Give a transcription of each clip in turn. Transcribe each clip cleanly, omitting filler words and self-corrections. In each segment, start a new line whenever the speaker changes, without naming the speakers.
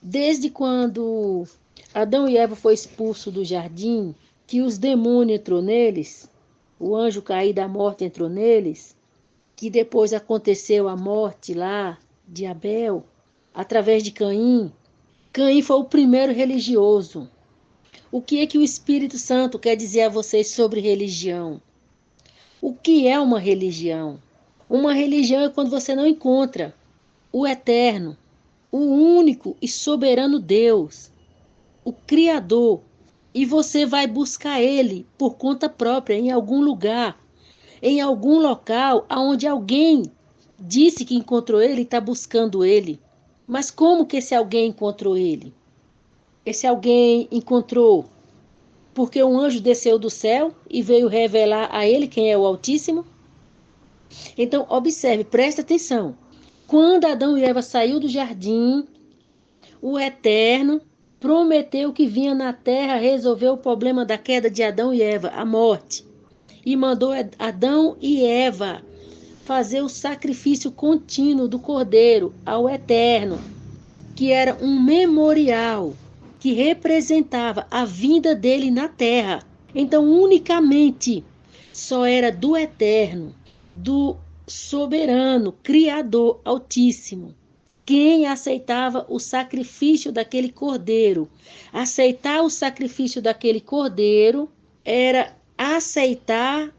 Desde quando Adão e Eva foi expulso do jardim, que os demônios entrou neles, o anjo caído da morte entrou neles, que depois aconteceu a morte lá de Abel, através de Caim. Caim foi o primeiro religioso. O que é que o Espírito Santo quer dizer a vocês sobre religião? O que é uma religião? Uma religião é quando você não encontra o eterno, o único e soberano Deus, o Criador, e você vai buscar ele por conta própria em algum lugar, em algum local onde alguém disse que encontrou ele e está buscando ele. Mas como que esse alguém encontrou ele? Esse alguém encontrou porque um anjo desceu do céu e veio revelar a ele quem é o Altíssimo? Então, observe, preste atenção. Quando Adão e Eva saiu do jardim, o Eterno prometeu que vinha na terra resolver o problema da queda de Adão e Eva, a morte. E mandou Adão e Eva fazer o sacrifício contínuo do Cordeiro ao Eterno, que era um memorial que representava a vinda dele na terra. Então, unicamente só era do Eterno, do soberano, Criador Altíssimo, quem aceitava o sacrifício daquele cordeiro. Aceitar o sacrifício daquele cordeiro era aceitar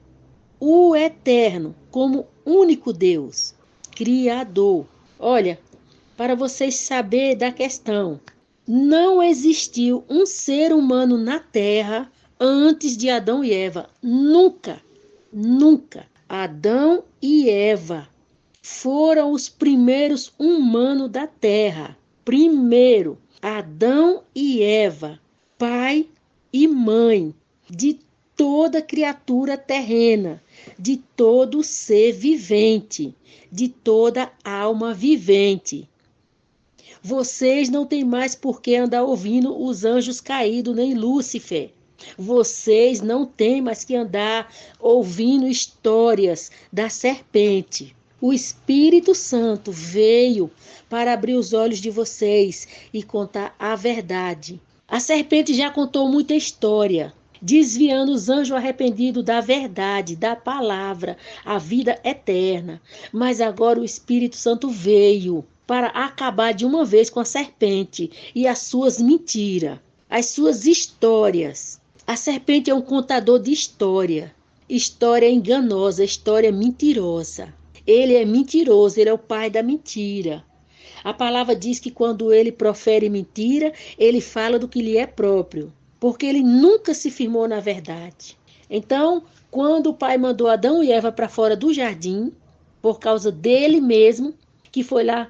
o Eterno como único Deus, Criador. Olha, para vocês saberem da questão, não existiu um ser humano na Terra antes de Adão e Eva. Nunca, nunca. Adão e Eva foram os primeiros humanos da Terra. Primeiro, Adão e Eva, pai e mãe de toda criatura terrena, de todo ser vivente, de toda alma vivente. Vocês não têm mais por que andar ouvindo os anjos caídos, nem Lúcifer. Vocês não têm mais que andar ouvindo histórias da serpente. O Espírito Santo veio para abrir os olhos de vocês e contar a verdade. A serpente já contou muita história, desviando os anjos arrependidos da verdade, da palavra, a vida eterna. Mas agora o Espírito Santo veio para acabar de uma vez com a serpente e as suas mentiras, as suas histórias. A serpente é um contador de história enganosa, história mentirosa. Ele é mentiroso, ele é o pai da mentira. A palavra diz que quando ele profere mentira, ele fala do que lhe é próprio, porque ele nunca se firmou na verdade. Então, quando o pai mandou Adão e Eva para fora do jardim, por causa dele mesmo, que foi lá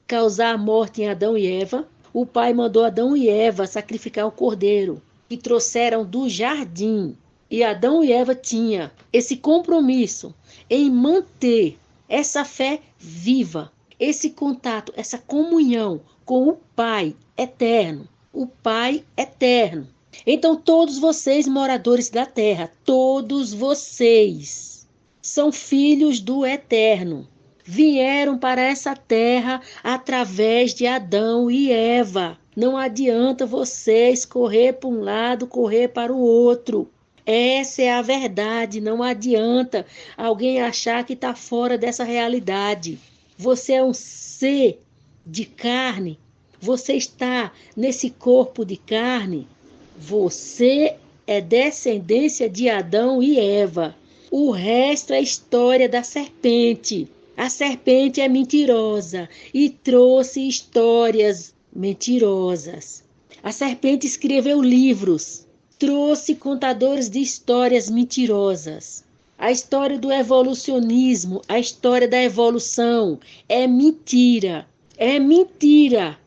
causar a morte em Adão e Eva, o pai mandou Adão e Eva sacrificar o cordeiro, que trouxeram do jardim. E Adão e Eva tinham esse compromisso em manter essa fé viva, esse contato, essa comunhão com o Pai eterno, o Pai eterno. Então, todos vocês, moradores da terra, todos vocês são filhos do Eterno. Vieram para essa terra através de Adão e Eva. Não adianta vocês correr para um lado, correr para o outro. Essa é a verdade, não adianta alguém achar que está fora dessa realidade. Você é um ser de carne, você está nesse corpo de carne, você é descendência de Adão e Eva. O resto é história da serpente. A serpente é mentirosa e trouxe histórias mentirosas. A serpente escreveu livros, trouxe contadores de histórias mentirosas. A história do evolucionismo, a história da evolução é mentira. É mentira.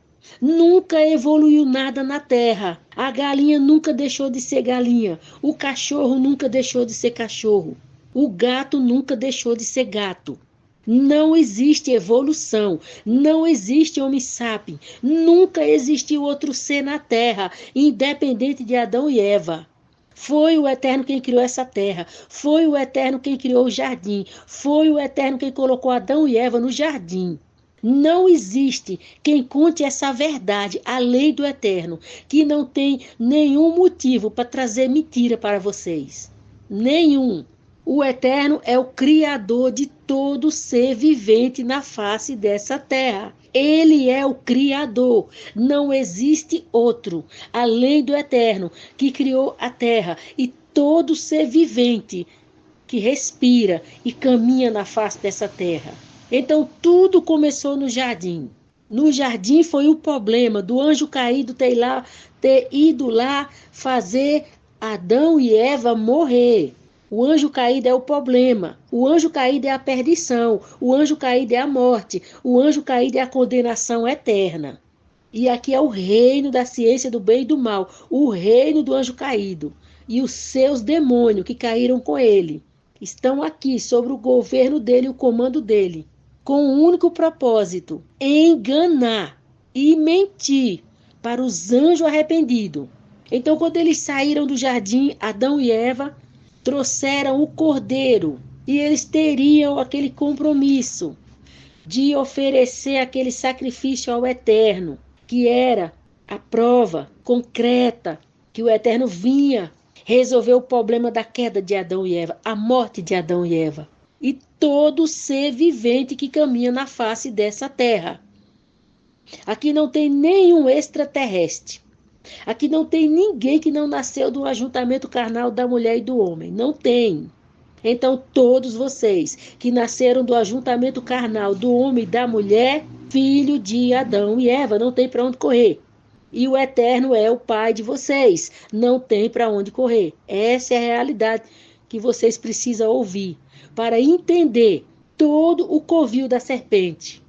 Nunca evoluiu nada na Terra. A galinha nunca deixou de ser galinha. O cachorro nunca deixou de ser cachorro. O gato nunca deixou de ser gato. Não existe evolução, não existe Homo sapiens, nunca existiu outro ser na Terra, independente de Adão e Eva. Foi o Eterno quem criou essa terra, foi o Eterno quem criou o jardim, foi o Eterno quem colocou Adão e Eva no jardim. Não existe quem conte essa verdade, a lei do Eterno, que não tem nenhum motivo para trazer mentira para vocês. Nenhum. O Eterno é o Criador de todo ser vivente na face dessa terra. Ele é o Criador. Não existe outro, além do Eterno, que criou a terra e todo ser vivente que respira e caminha na face dessa terra. Então tudo começou no jardim. No jardim foi o problema do anjo caído ter ido lá fazer Adão e Eva morrer. O anjo caído é o problema. O anjo caído é a perdição. O anjo caído é a morte. O anjo caído é a condenação eterna. E aqui é o reino da ciência do bem e do mal. O reino do anjo caído. E os seus demônios que caíram com ele. Estão aqui sobre o governo dele e o comando dele. Com o único propósito: enganar e mentir para os anjos arrependidos. Então, quando eles saíram do jardim, Adão e Eva trouxeram o cordeiro e eles teriam aquele compromisso de oferecer aquele sacrifício ao Eterno, que era a prova concreta que o Eterno vinha resolver o problema da queda de Adão e Eva, a morte de Adão e Eva. E todo ser vivente que caminha na face dessa terra. Aqui não tem nenhum extraterrestre. Aqui não tem ninguém que não nasceu do ajuntamento carnal da mulher e do homem. Não tem. Então, todos vocês que nasceram do ajuntamento carnal do homem e da mulher, filho de Adão e Eva, não tem para onde correr. E o Eterno é o Pai de vocês. Não tem para onde correr. Essa é a realidade que vocês precisam ouvir para entender todo o covil da serpente.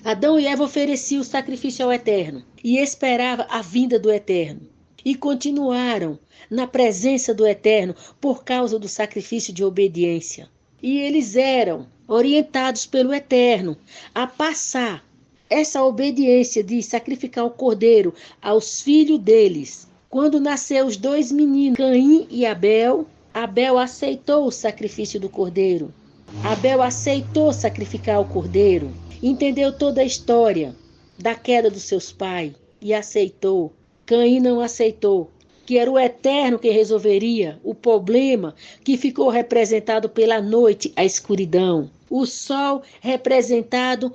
Adão e Eva ofereciam o sacrifício ao Eterno e esperavam a vinda do Eterno. E continuaram na presença do Eterno por causa do sacrifício de obediência. E eles eram orientados pelo Eterno a passar essa obediência de sacrificar o cordeiro aos filhos deles. Quando nasceu os dois meninos, Caim e Abel, Abel aceitou o sacrifício do cordeiro. Abel aceitou sacrificar o cordeiro. Entendeu toda a história da queda dos seus pais e aceitou. Caim não aceitou, que era o Eterno quem resolveria o problema que ficou representado pela noite, a escuridão. O sol representado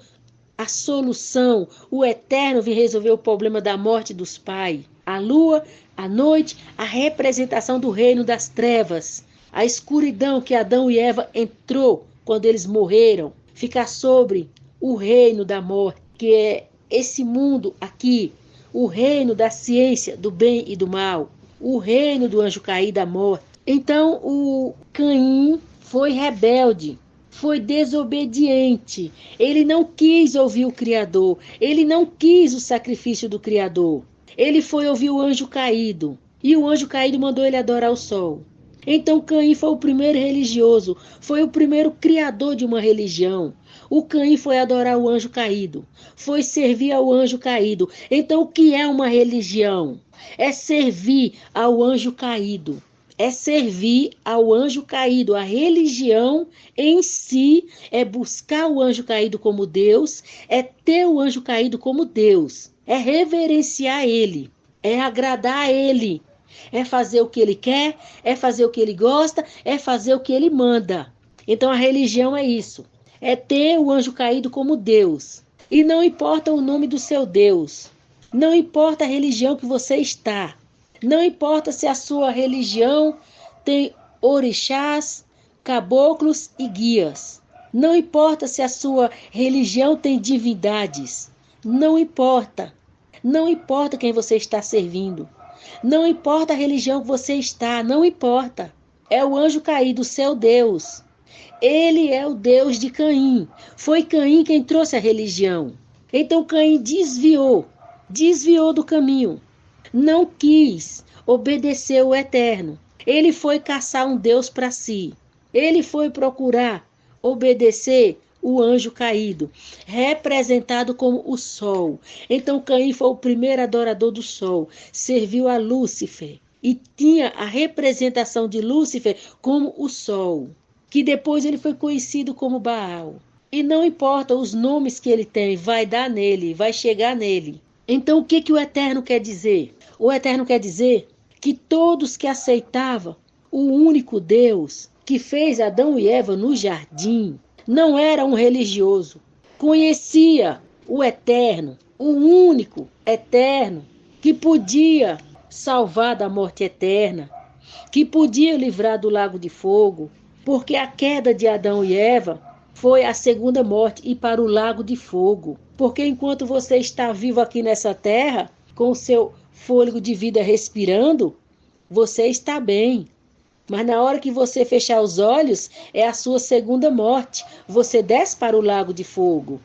a solução. O Eterno vem resolver o problema da morte dos pais. A lua, a noite, a representação do reino das trevas. A escuridão que Adão e Eva entrou quando eles morreram. Fica sobre o reino da morte, que é esse mundo aqui. O reino da ciência do bem e do mal. O reino do anjo caído da morte. Então o Caim foi rebelde. Foi desobediente. Ele não quis ouvir o Criador. Ele não quis o sacrifício do Criador. Ele foi ouvir o anjo caído. E o anjo caído mandou ele adorar o sol. Então Caim foi o primeiro religioso. Foi o primeiro criador de uma religião. O Caim foi adorar o anjo caído. Foi servir ao anjo caído. Então o que é uma religião? É servir ao anjo caído. É servir ao anjo caído. A religião em si é buscar o anjo caído como Deus, é ter o anjo caído como Deus, é reverenciar ele, é agradar a ele, é fazer o que ele quer, é fazer o que ele gosta, é fazer o que ele manda. Então a religião é isso, é ter o anjo caído como Deus. E não importa o nome do seu Deus, não importa a religião que você está. Não importa se a sua religião tem orixás, caboclos e guias. Não importa se a sua religião tem divindades. Não importa. Não importa quem você está servindo. Não importa a religião que você está. Não importa. É o anjo caído, seu Deus. Ele é o Deus de Caim. Foi Caim quem trouxe a religião. Então Caim desviou do caminho. Não quis obedecer o Eterno. Ele foi caçar um Deus para si. Ele foi procurar obedecer o anjo caído, representado como o sol. Então Caim foi o primeiro adorador do sol, serviu a Lúcifer e tinha a representação de Lúcifer como o sol, que depois ele foi conhecido como Baal. E não importa os nomes que ele tem, vai dar nele, vai chegar nele. Então o que o Eterno quer dizer? O Eterno quer dizer que todos que aceitavam o único Deus que fez Adão e Eva no jardim não era um religioso, conhecia o Eterno, o único Eterno que podia salvar da morte eterna, que podia livrar do lago de fogo, porque a queda de Adão e Eva foi a segunda morte e para o lago de fogo. Porque enquanto você está vivo aqui nessa terra, com o seu fôlego de vida respirando, você está bem. Mas na hora que você fechar os olhos, é a sua segunda morte. Você desce para o lago de fogo.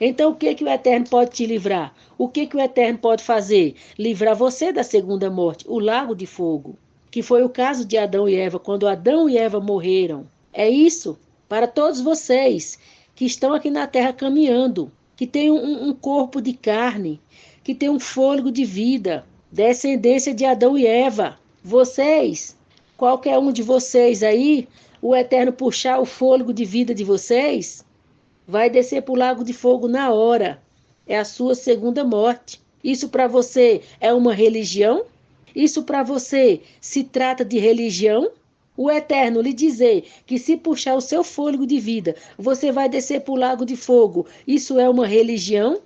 Então o que o Eterno pode te livrar? O que o Eterno pode fazer? Livrar você da segunda morte, o lago de fogo. Que foi o caso de Adão e Eva, quando Adão e Eva morreram. É isso para todos vocês que estão aqui na terra caminhando, que têm um corpo de carne, que tem um fôlego de vida, descendência de Adão e Eva. Vocês, qualquer um de vocês aí, o Eterno puxar o fôlego de vida de vocês, vai descer para o lago de fogo na hora. É a sua segunda morte. Isso para você é uma religião? Isso para você se trata de religião? O Eterno lhe dizer que se puxar o seu fôlego de vida, você vai descer para o lago de fogo. Isso é uma religião?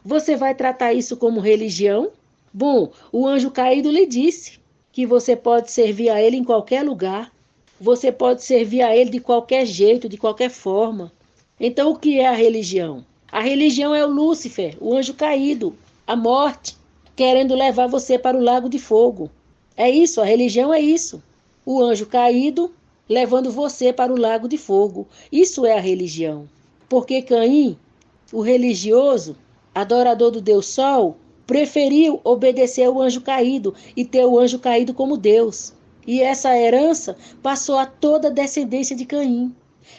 Você vai tratar isso como religião? Bom, o anjo caído lhe disse que você pode servir a ele em qualquer lugar. Você pode servir a ele de qualquer jeito, de qualquer forma. Então o que é a religião? A religião é o Lúcifer, o anjo caído, a morte, querendo levar você para o lago de fogo. É isso, a religião é isso. O anjo caído levando você para o lago de fogo. Isso é a religião. Porque Caim, o religioso, adorador do Deus Sol, preferiu obedecer ao anjo caído e ter o anjo caído como Deus. E essa herança passou a toda a descendência de Caim,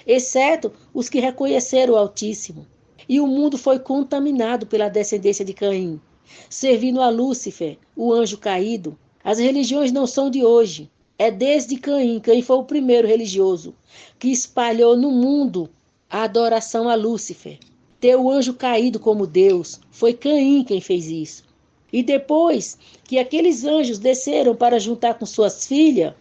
exceto os que reconheceram o Altíssimo. E o mundo foi contaminado pela descendência de Caim, servindo a Lúcifer, o anjo caído. As religiões não são de hoje. É desde Caim. Caim foi o primeiro religioso que espalhou no mundo a adoração a Lúcifer. Ter o anjo caído como Deus. Foi Caim quem fez isso. E depois que aqueles anjos desceram para juntar com suas filhas,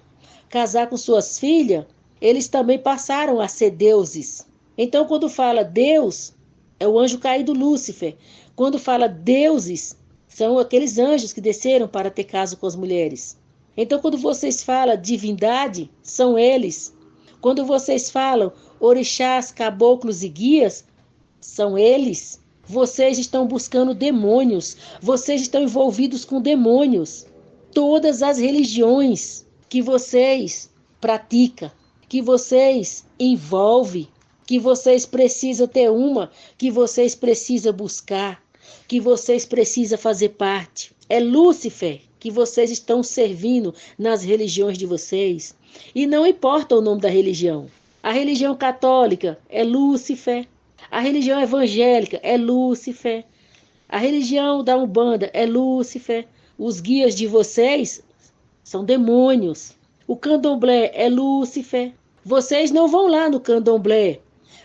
casar com suas filhas, eles também passaram a ser deuses. Então, quando fala Deus, é o anjo caído Lúcifer. Quando fala deuses, são aqueles anjos que desceram para ter caso com as mulheres. Então, quando vocês falam divindade, são eles. Quando vocês falam orixás, caboclos e guias, são eles. Vocês estão buscando demônios. Vocês estão envolvidos com demônios. Todas as religiões que vocês praticam, que vocês envolvem, que vocês precisam ter uma, que vocês precisam buscar, que vocês precisam fazer parte. É Lúcifer que vocês estão servindo nas religiões de vocês. E não importa o nome da religião. A religião católica é Lúcifer. A religião evangélica é Lúcifer. A religião da Umbanda é Lúcifer. Os guias de vocês são demônios. O candomblé é Lúcifer. Vocês não vão lá no candomblé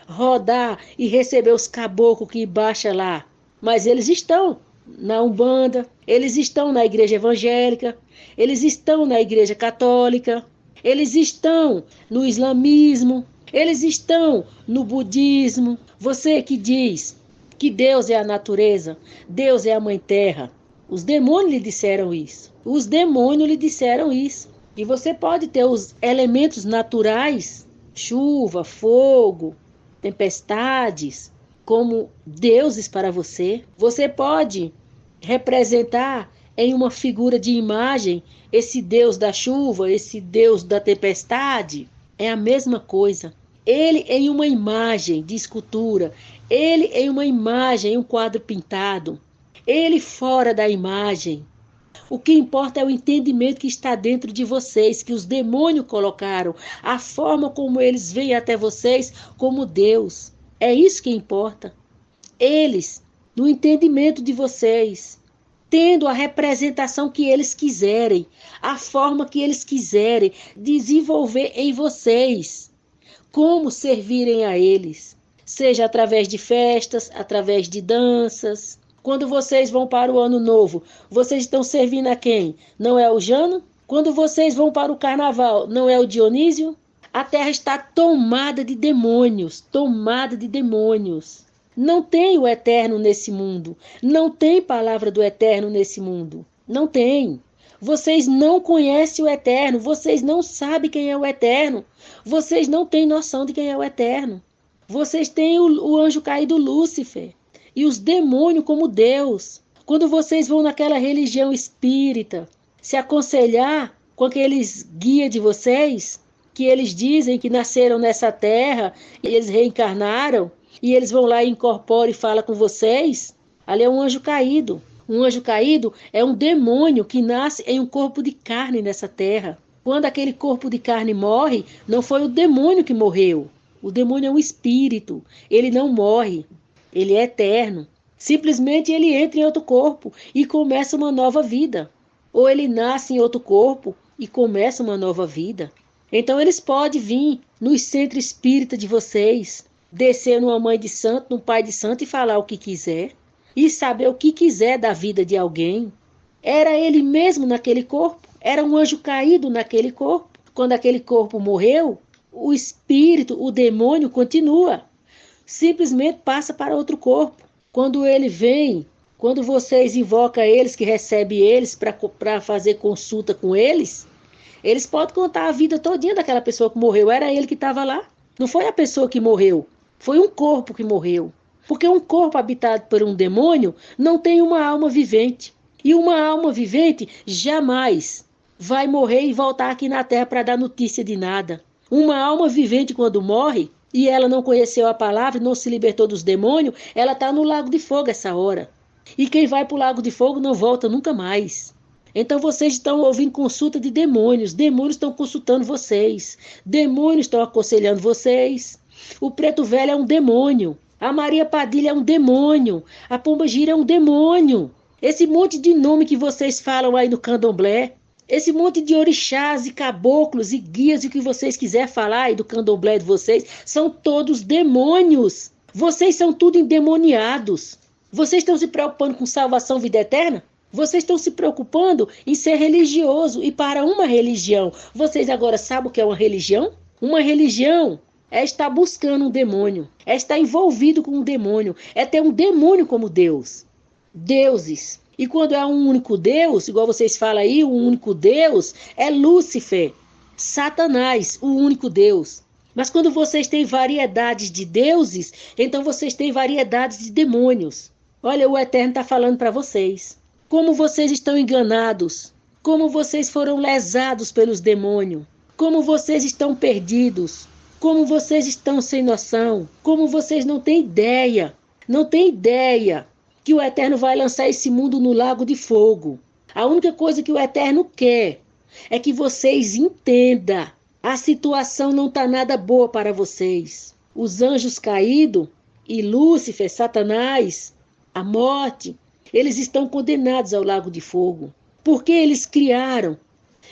rodar e receber os caboclos que baixa lá. Mas eles estão na Umbanda, eles estão na igreja evangélica, eles estão na igreja católica, eles estão no islamismo, eles estão no budismo. Você que diz que Deus é a natureza, Deus é a mãe terra, os demônios lhe disseram isso. Os demônios lhe disseram isso. E você pode ter os elementos naturais, chuva, fogo, tempestades, como deuses para você. Você pode representar em uma figura de imagem esse Deus da chuva, esse Deus da tempestade. É a mesma coisa. Ele em uma imagem de escultura, ele em uma imagem, em um quadro pintado, ele fora da imagem. O que importa é o entendimento que está dentro de vocês, que os demônios colocaram, a forma como eles vêm até vocês como Deus. É isso que importa. Eles, no entendimento de vocês, tendo a representação que eles quiserem, a forma que eles quiserem, desenvolver em vocês, como servirem a eles. seja através de festas, através de danças. Quando vocês vão para o Ano Novo, vocês estão servindo a quem? Não é o Jano? Quando vocês vão para o Carnaval, não é o Dionísio? A terra está tomada de demônios, tomada de demônios. Não tem o eterno nesse mundo. Não tem palavra do eterno nesse mundo. Não tem. Vocês não conhecem o eterno. Vocês não sabem quem é o eterno. Vocês não têm noção de quem é o eterno. Vocês têm o anjo caído Lúcifer e os demônios como Deus. Quando vocês vão naquela religião espírita se aconselhar com aqueles guias de vocês, que eles dizem que nasceram nessa terra, e eles reencarnaram, e eles vão lá e incorporam e falam com vocês, ali é um anjo caído. Um anjo caído é um demônio que nasce em um corpo de carne nessa terra. Quando aquele corpo de carne morre, não foi o demônio que morreu. O demônio é um espírito. Ele não morre. Ele é eterno. Simplesmente ele entra em outro corpo e começa uma nova vida. Ou ele nasce em outro corpo e começa uma nova vida. Então eles podem vir nos centros espíritas de vocês, descer numa mãe de santo, num pai de santo e falar o que quiser. E saber o que quiser da vida de alguém. Era ele mesmo naquele corpo. Era um anjo caído naquele corpo. Quando aquele corpo morreu, o espírito, o demônio continua. Simplesmente passa para outro corpo. Quando ele vem, quando vocês invocam eles, que recebem eles para fazer consulta com eles, eles podem contar a vida todinha daquela pessoa que morreu. Era ele que estava lá. Não foi a pessoa que morreu. Foi um corpo que morreu. Porque um corpo habitado por um demônio não tem uma alma vivente. E uma alma vivente jamais vai morrer e voltar aqui na Terra para dar notícia de nada. Uma alma vivente, quando morre, e ela não conheceu a palavra, não se libertou dos demônios, ela está no lago de fogo essa hora. E quem vai para o lago de fogo não volta nunca mais. Então vocês estão ouvindo consulta de demônios. Demônios estão consultando vocês. Demônios estão aconselhando vocês. O Preto Velho é um demônio. A Maria Padilha é um demônio. A Pombagira é um demônio. Esse monte de nome que vocês falam aí no candomblé, esse monte de orixás e caboclos e guias e o que vocês quiserem falar aí do candomblé de vocês, são todos demônios. Vocês são tudo endemoniados. Vocês estão se preocupando com salvação, vida eterna? Vocês estão se preocupando em ser religioso e para uma religião. Vocês agora sabem o que é uma religião? Uma religião é estar buscando um demônio, é estar envolvido com um demônio, é ter um demônio como Deus. Deuses. E quando é um único Deus, igual vocês falam aí, o único Deus é Lúcifer, Satanás, o único Deus. Mas quando vocês têm variedades de deuses, então vocês têm variedades de demônios. Olha, o Eterno está falando para vocês. Como vocês estão enganados, como vocês foram lesados pelos demônios, como vocês estão perdidos, como vocês estão sem noção, como vocês não têm ideia que o Eterno vai lançar esse mundo no lago de fogo. A única coisa que o Eterno quer é que vocês entendam. A situação não está nada boa para vocês. Os anjos caídos e Lúcifer, Satanás, a morte, eles estão condenados ao lago de fogo. Porque eles criaram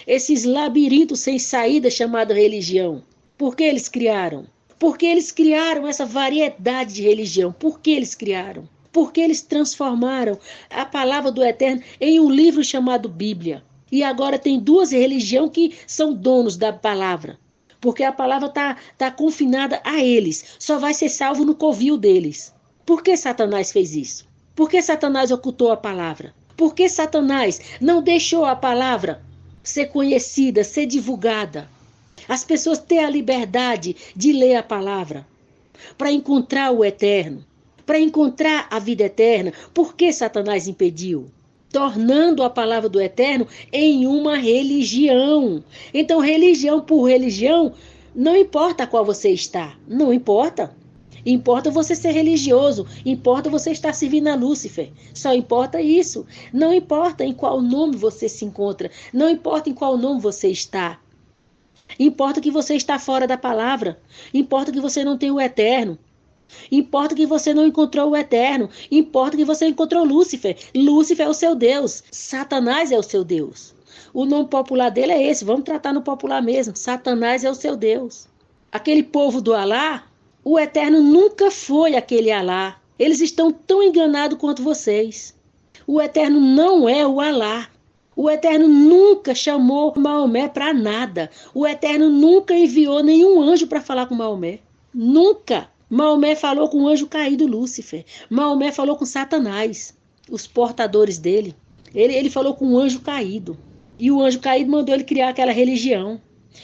esses labirintos sem saída chamado religião. Por que eles criaram? Porque eles criaram essa variedade de religião. Por que eles criaram? Porque eles transformaram a palavra do Eterno em um livro chamado Bíblia. E agora tem duas religiões que são donos da palavra. Porque a palavra está confinada a eles. Só vai ser salvo no covil deles. Por que Satanás fez isso? Por que Satanás ocultou a palavra? Por que Satanás não deixou a palavra ser conhecida, ser divulgada? As pessoas têm a liberdade de ler a palavra para encontrar o Eterno, para encontrar a vida eterna. Por que Satanás impediu? Tornando a palavra do Eterno em uma religião. Então, religião por religião, não importa a qual você está, não importa. Importa você ser religioso, importa você estar servindo a Lúcifer. Só importa isso. Não importa em qual nome você se encontra, não importa em qual nome você está. Importa que você está fora da palavra. Importa que você não tem o Eterno. Importa que você não encontrou o Eterno. Importa que você encontrou Lúcifer. Lúcifer é o seu Deus. Satanás é o seu Deus. O nome popular dele é esse. Vamos tratar no popular mesmo. Satanás é o seu Deus. Aquele povo do Alá, O Eterno nunca foi aquele Alá. Eles estão tão enganados quanto vocês. O Eterno não é o Alá. O Eterno nunca chamou Maomé para nada. O Eterno nunca enviou nenhum anjo para falar com Maomé. Nunca. Maomé falou com o anjo caído Lúcifer. Maomé falou com Satanás, os portadores dele. Ele falou com o anjo caído. E o anjo caído mandou ele criar aquela religião.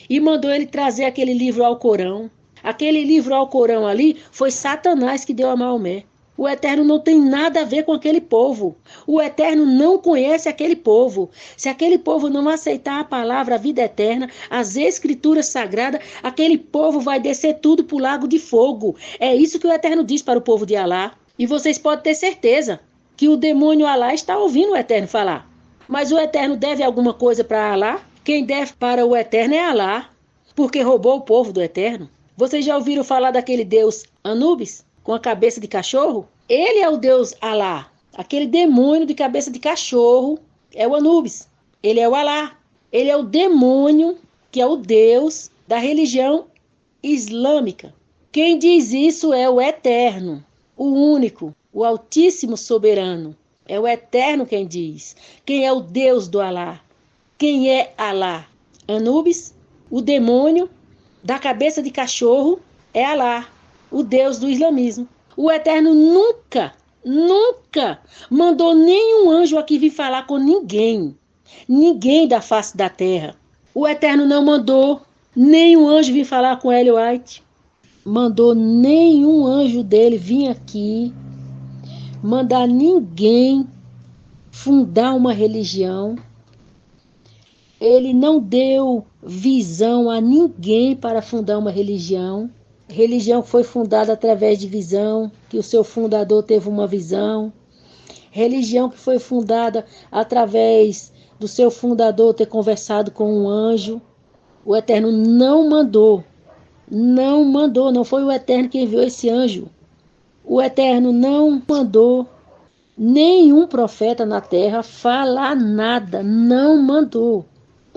E mandou ele trazer aquele livro ao Corão. Aquele livro ao Corão ali foi Satanás que deu a Maomé. O Eterno não tem nada a ver com aquele povo. O Eterno não conhece aquele povo. Se aquele povo não aceitar a palavra, a vida eterna, as escrituras sagradas, aquele povo vai descer tudo para o lago de fogo. É isso que o Eterno diz para o povo de Alá. E vocês podem ter certeza que o demônio Alá está ouvindo o Eterno falar. Mas o Eterno deve alguma coisa para Alá? Quem deve para o Eterno é Alá, porque roubou o povo do Eterno. Vocês já ouviram falar daquele Deus Anubis, com a cabeça de cachorro? Ele é o Deus Alá. Aquele demônio de cabeça de cachorro é o Anubis. Ele é o Alá. Ele é o demônio que é o Deus da religião islâmica. Quem diz isso é o Eterno, o único, o Altíssimo Soberano. É o Eterno quem diz. Quem é o Deus do Alá? Quem é Alá? Anubis, o demônio da cabeça de cachorro, é Alá, o Deus do islamismo. O Eterno nunca mandou nenhum anjo aqui vir falar com ninguém. Ninguém da face da terra. O Eterno não mandou nenhum anjo vir falar com Ellen White. Mandou nenhum anjo dele vir aqui mandar ninguém fundar uma religião. Ele não deu visão a ninguém para fundar uma religião. Religião foi fundada através de visão, que o seu fundador teve uma visão. Religião que foi fundada através do seu fundador ter conversado com um anjo. O Eterno não mandou, não foi o Eterno que enviou esse anjo. O Eterno não mandou nenhum profeta na terra falar nada, não mandou.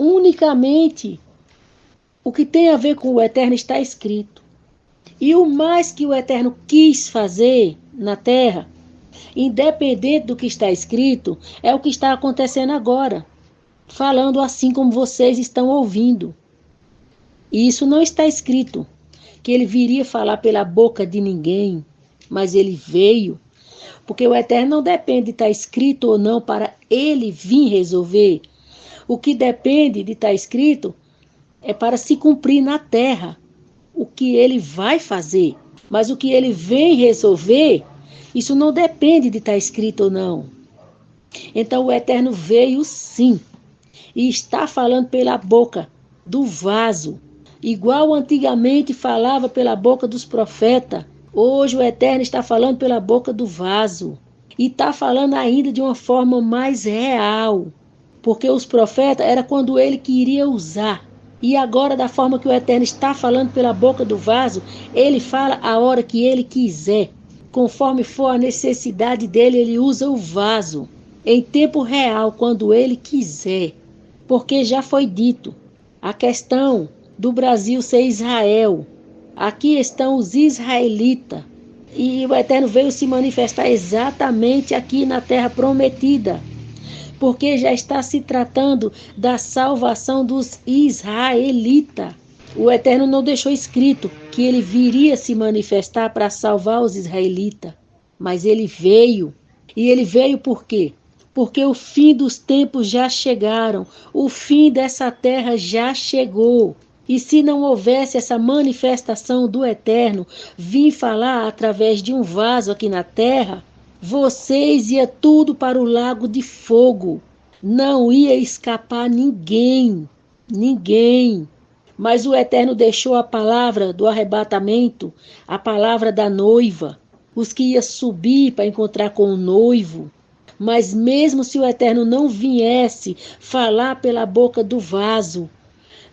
Unicamente o que tem a ver com o Eterno está escrito. E o mais que o Eterno quis fazer na terra, independente do que está escrito, é o que está acontecendo agora, falando assim como vocês estão ouvindo. E isso não está escrito, que ele viria falar pela boca de ninguém, mas ele veio, porque o Eterno não depende de estar escrito ou não para ele vir resolver. O que depende de estar escrito é para se cumprir na terra o que ele vai fazer. Mas o que ele vem resolver, isso não depende de estar escrito ou não. Então o Eterno veio sim, e está falando pela boca do vaso, igual antigamente falava pela boca dos profetas. Hoje o Eterno está falando pela boca do vaso, e está falando ainda de uma forma mais real, porque os profetas era quando ele queria usar. E agora, da forma que o Eterno está falando pela boca do vaso, ele fala a hora que ele quiser. Conforme for a necessidade dele, ele usa o vaso em tempo real, quando ele quiser. Porque já foi dito, a questão do Brasil ser Israel. Aqui estão os israelitas. E o Eterno veio se manifestar exatamente aqui na terra prometida, porque já está se tratando da salvação dos israelitas. O Eterno não deixou escrito que ele viria se manifestar para salvar os israelitas, mas ele veio. E ele veio por quê? Porque o fim dos tempos já chegaram, o fim dessa terra já chegou. E se não houvesse essa manifestação do Eterno, vir falar através de um vaso aqui na terra, vocês iam tudo para o lago de fogo. Não ia escapar ninguém. Mas o Eterno deixou a palavra do arrebatamento, a palavra da noiva, os que iam subir para encontrar com o noivo. Mas mesmo se o Eterno não viesse falar pela boca do vaso,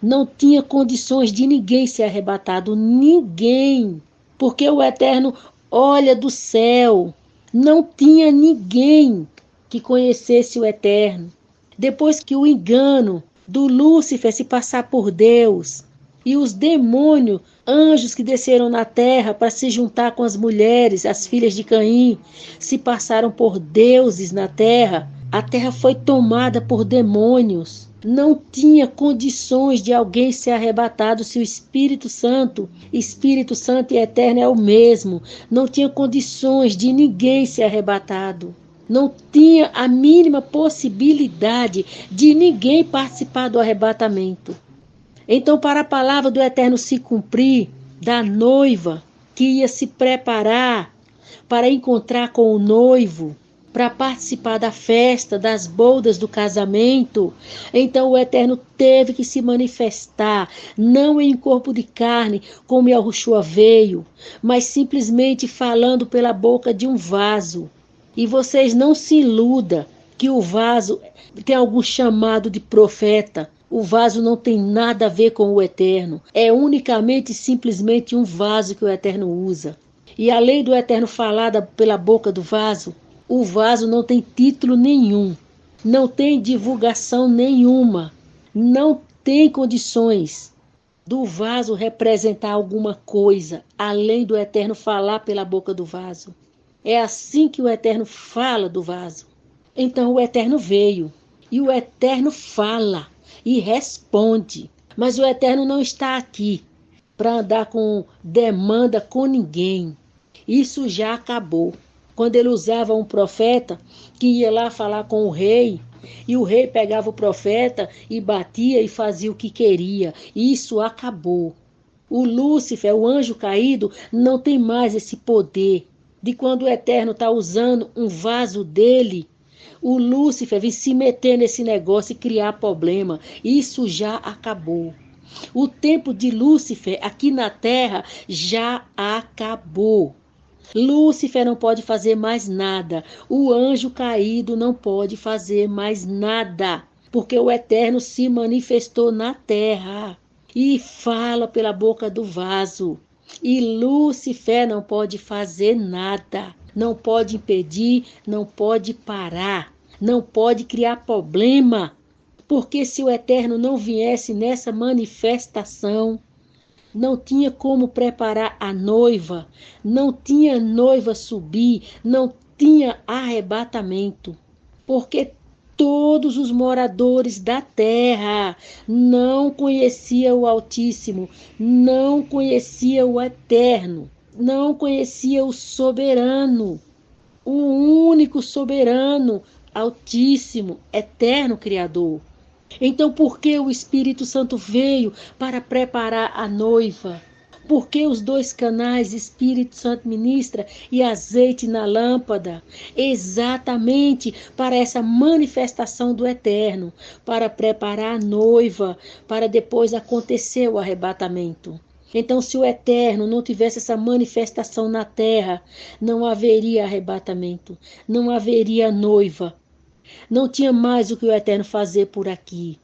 não tinha condições de ninguém ser arrebatado, ninguém. Porque o Eterno olha do céu. Não tinha ninguém que conhecesse o Eterno. Depois que o engano do Lúcifer se passar por Deus, E os demônios, anjos que desceram na terra para se juntar com as mulheres, as filhas de Caim, se passaram por deuses na terra. A terra foi tomada por demônios. Não tinha condições de alguém ser arrebatado se o Espírito Santo e Eterno é o mesmo. Não tinha condições de ninguém ser arrebatado. Não tinha a mínima possibilidade de ninguém participar do arrebatamento. Então, para a palavra do Eterno se cumprir, da noiva que ia se preparar para encontrar com o noivo, para participar da festa, das bodas do casamento, então o Eterno teve que se manifestar, não em corpo de carne, como Yahushua veio, mas simplesmente falando pela boca de um vaso. E vocês não se iludam que o vaso tem algum chamado de profeta. O vaso não tem nada a ver com o Eterno. É unicamente e simplesmente um vaso que o Eterno usa. E a lei do Eterno falada pela boca do vaso, o vaso não tem título nenhum, não tem divulgação nenhuma, não tem condições do vaso representar alguma coisa, além do Eterno falar pela boca do vaso. É assim que o Eterno fala do vaso. Então o Eterno veio, e o Eterno fala e responde. Mas o Eterno não está aqui para andar com demanda com ninguém. Isso já acabou. Quando ele usava um profeta que ia lá falar com o rei, e o rei pegava o profeta e batia e fazia o que queria. Isso acabou. O Lúcifer, o anjo caído, não tem mais esse poder de quando o Eterno está usando um vaso dele, o Lúcifer vem se meter nesse negócio e criar problema. Isso já acabou. O tempo de Lúcifer aqui na terra já acabou. Lúcifer não pode fazer mais nada. O anjo caído não pode fazer mais nada, porque o Eterno se manifestou na terra e fala pela boca do vaso. E Lúcifer não pode fazer nada, não pode impedir, não pode parar, não pode criar problema, porque se o Eterno não viesse nessa manifestação, não tinha como preparar a noiva, não tinha noiva subir, não tinha arrebatamento, porque todos os moradores da terra não conheciam o Altíssimo, não conheciam o Eterno, não conheciam o soberano, o único soberano, Altíssimo, Eterno Criador. Então, por que o Espírito Santo veio para preparar a noiva? Por que os dois canais, Espírito Santo ministra e azeite na lâmpada? Exatamente para essa manifestação do Eterno, para preparar a noiva, para depois acontecer o arrebatamento. Então, se o Eterno não tivesse essa manifestação na terra, não haveria arrebatamento, não haveria noiva. Não tinha mais o que o Eterno fazer por aqui.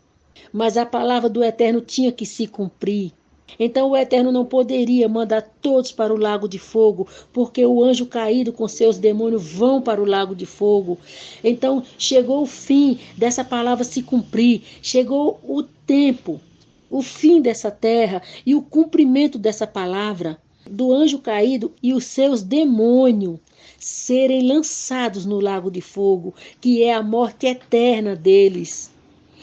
Mas a palavra do Eterno tinha que se cumprir. Então o Eterno não poderia mandar todos para o lago de fogo, porque o anjo caído com seus demônios vão para o lago de fogo. Então chegou o fim dessa palavra se cumprir. Chegou o tempo, o fim dessa terra e o cumprimento dessa palavra do anjo caído e os seus demônios serem lançados no lago de fogo, que é a morte eterna deles,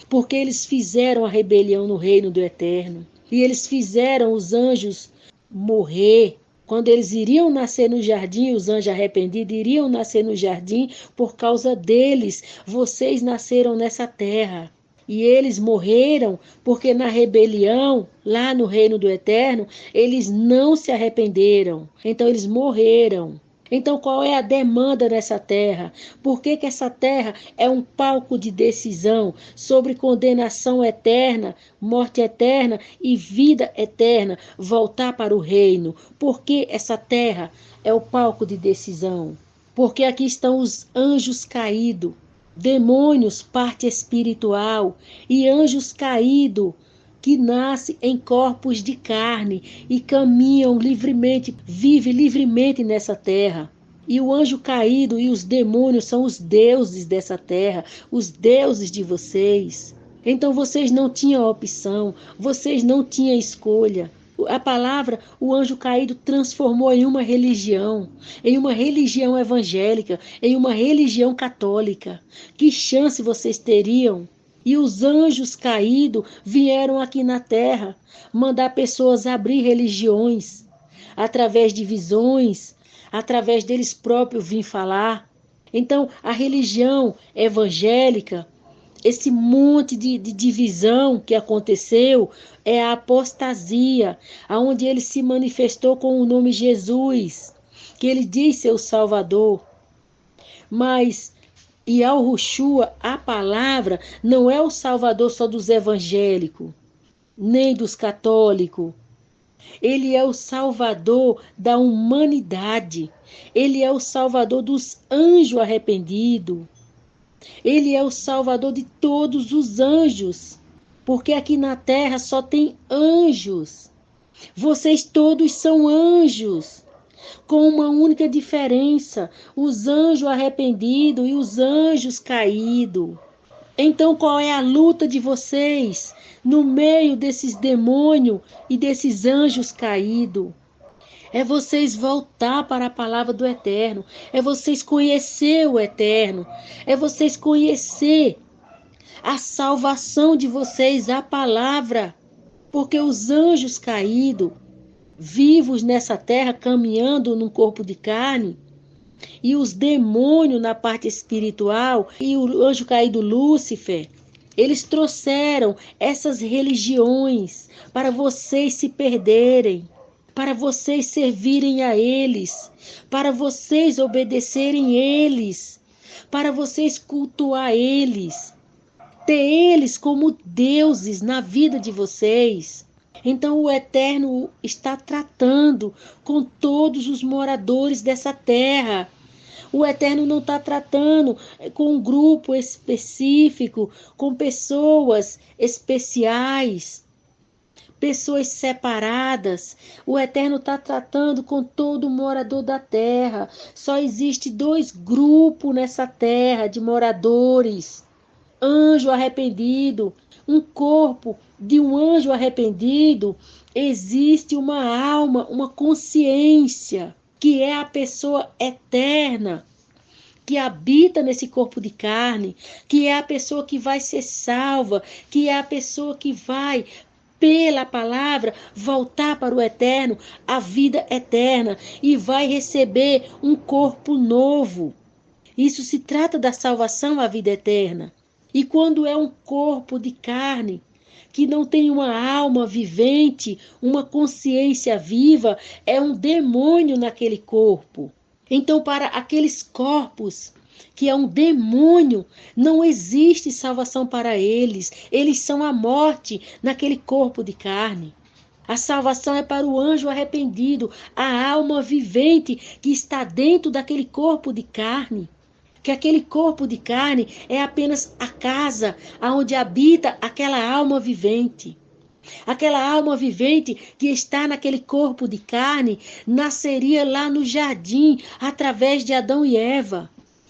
porque eles fizeram a rebelião no reino do Eterno, e eles fizeram os anjos morrer. Quando eles iriam nascer no jardim, os anjos arrependidos iriam nascer no jardim, por causa deles, vocês nasceram nessa terra. E eles morreram porque na rebelião, lá no reino do Eterno, eles não se arrependeram. Então eles morreram. Então, qual é a demanda nessa terra? Por que essa terra é um palco de decisão sobre condenação eterna, morte eterna e vida eterna, voltar para o reino? Por que essa terra é o palco de decisão? Porque aqui estão os anjos caídos, demônios, parte espiritual, e anjos caídos, que nascem em corpos de carne e caminham livremente, vivem livremente nessa terra. E o anjo caído e os demônios são os deuses dessa terra, os deuses de vocês. Então vocês não tinham opção, vocês não tinham escolha. A palavra, o anjo caído transformou em uma religião evangélica, em uma religião católica. Que chance vocês teriam? E os anjos caídos vieram aqui na terra mandar pessoas abrir religiões, através de visões, através deles próprios vir falar. Então, a religião evangélica, esse monte de divisão que aconteceu, é a apostasia, aonde ele se manifestou com o nome Jesus, que ele diz ser o Salvador. Mas Yahushua, a palavra, não é o Salvador só dos evangélicos, nem dos católicos. Ele é o Salvador da humanidade. Ele é o Salvador dos anjos arrependidos. Ele é o Salvador de todos os anjos. Porque aqui na terra só tem anjos. Vocês todos são anjos. Com uma única diferença: os anjos arrependidos e os anjos caídos. Então, qual é a luta de vocês no meio desses demônios e desses anjos caídos? É vocês voltar para a palavra do Eterno. É vocês conhecer o Eterno. É vocês conhecer a salvação de vocês, a palavra. Porque os anjos caídos, vivos nessa terra, caminhando num corpo de carne, e os demônios na parte espiritual, e o anjo caído Lúcifer, eles trouxeram essas religiões para vocês se perderem, para vocês servirem a eles, para vocês obedecerem eles, para vocês cultuar eles, ter eles como deuses na vida de vocês. Então o Eterno está tratando com todos os moradores dessa terra. O Eterno não está tratando com um grupo específico, com pessoas especiais, pessoas separadas. O Eterno está tratando com todo morador da terra. Só existe 2 grupos nessa terra de moradores: anjo arrependido. Um corpo de um anjo arrependido, existe uma alma, uma consciência, que é a pessoa eterna, que habita nesse corpo de carne, que é a pessoa que vai ser salva, que é a pessoa que vai, pela palavra, voltar para o eterno, a vida eterna, e vai receber um corpo novo. Isso se trata da salvação, a vida eterna. E quando é um corpo de carne, que não tem uma alma vivente, uma consciência viva, é um demônio naquele corpo. Então, para aqueles corpos que é um demônio, não existe salvação para eles. Eles são a morte naquele corpo de carne. A salvação é para o anjo arrependido, a alma vivente que está dentro daquele corpo de carne. Que aquele corpo de carne é apenas a casa onde habita aquela alma vivente. Aquela alma vivente que está naquele corpo de carne nasceria lá no jardim através de Adão e Eva.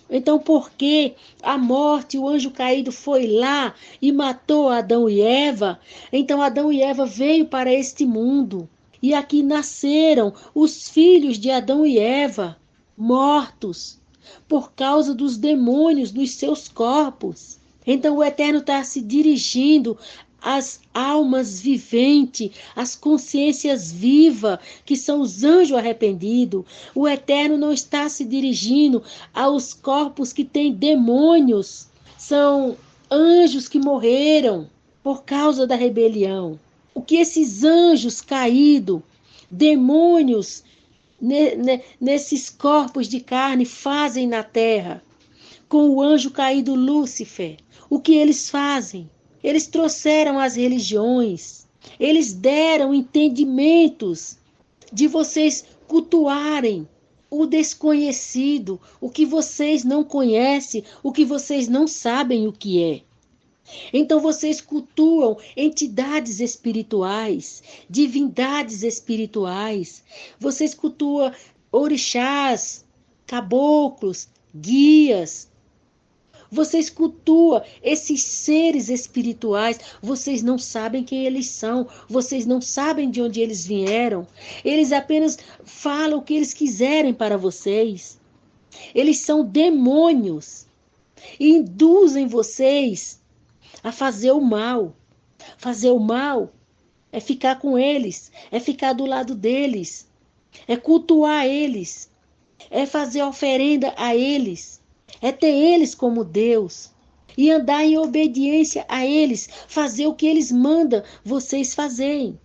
Então, por que a morte, o anjo caído foi lá e matou Adão e Eva? Então, Adão e Eva veio para este mundo. E aqui nasceram os filhos de Adão e Eva, mortos por causa dos demônios dos seus corpos. Então o Eterno está se dirigindo às almas viventes, às consciências vivas, que são os anjos arrependidos. O Eterno não está se dirigindo aos corpos que têm demônios. São anjos que morreram por causa da rebelião. O que esses anjos caídos, demônios, nesses corpos de carne fazem na terra, com o anjo caído Lúcifer? O que eles fazem? Eles trouxeram as religiões, eles deram entendimentos de vocês cultuarem o desconhecido, o que vocês não conhecem, o que vocês não sabem o que é. Então vocês cultuam entidades espirituais, divindades espirituais. Vocês cultuam orixás, caboclos, guias. Vocês cultuam esses seres espirituais, vocês não sabem quem eles são, vocês não sabem de onde eles vieram. Eles apenas falam o que eles quiserem para vocês. Eles são demônios e induzem vocês a fazer o mal. Fazer o mal é ficar com eles, é ficar do lado deles, é cultuar eles, é fazer oferenda a eles, é ter eles como Deus e andar em obediência a eles, fazer o que eles mandam vocês fazerem.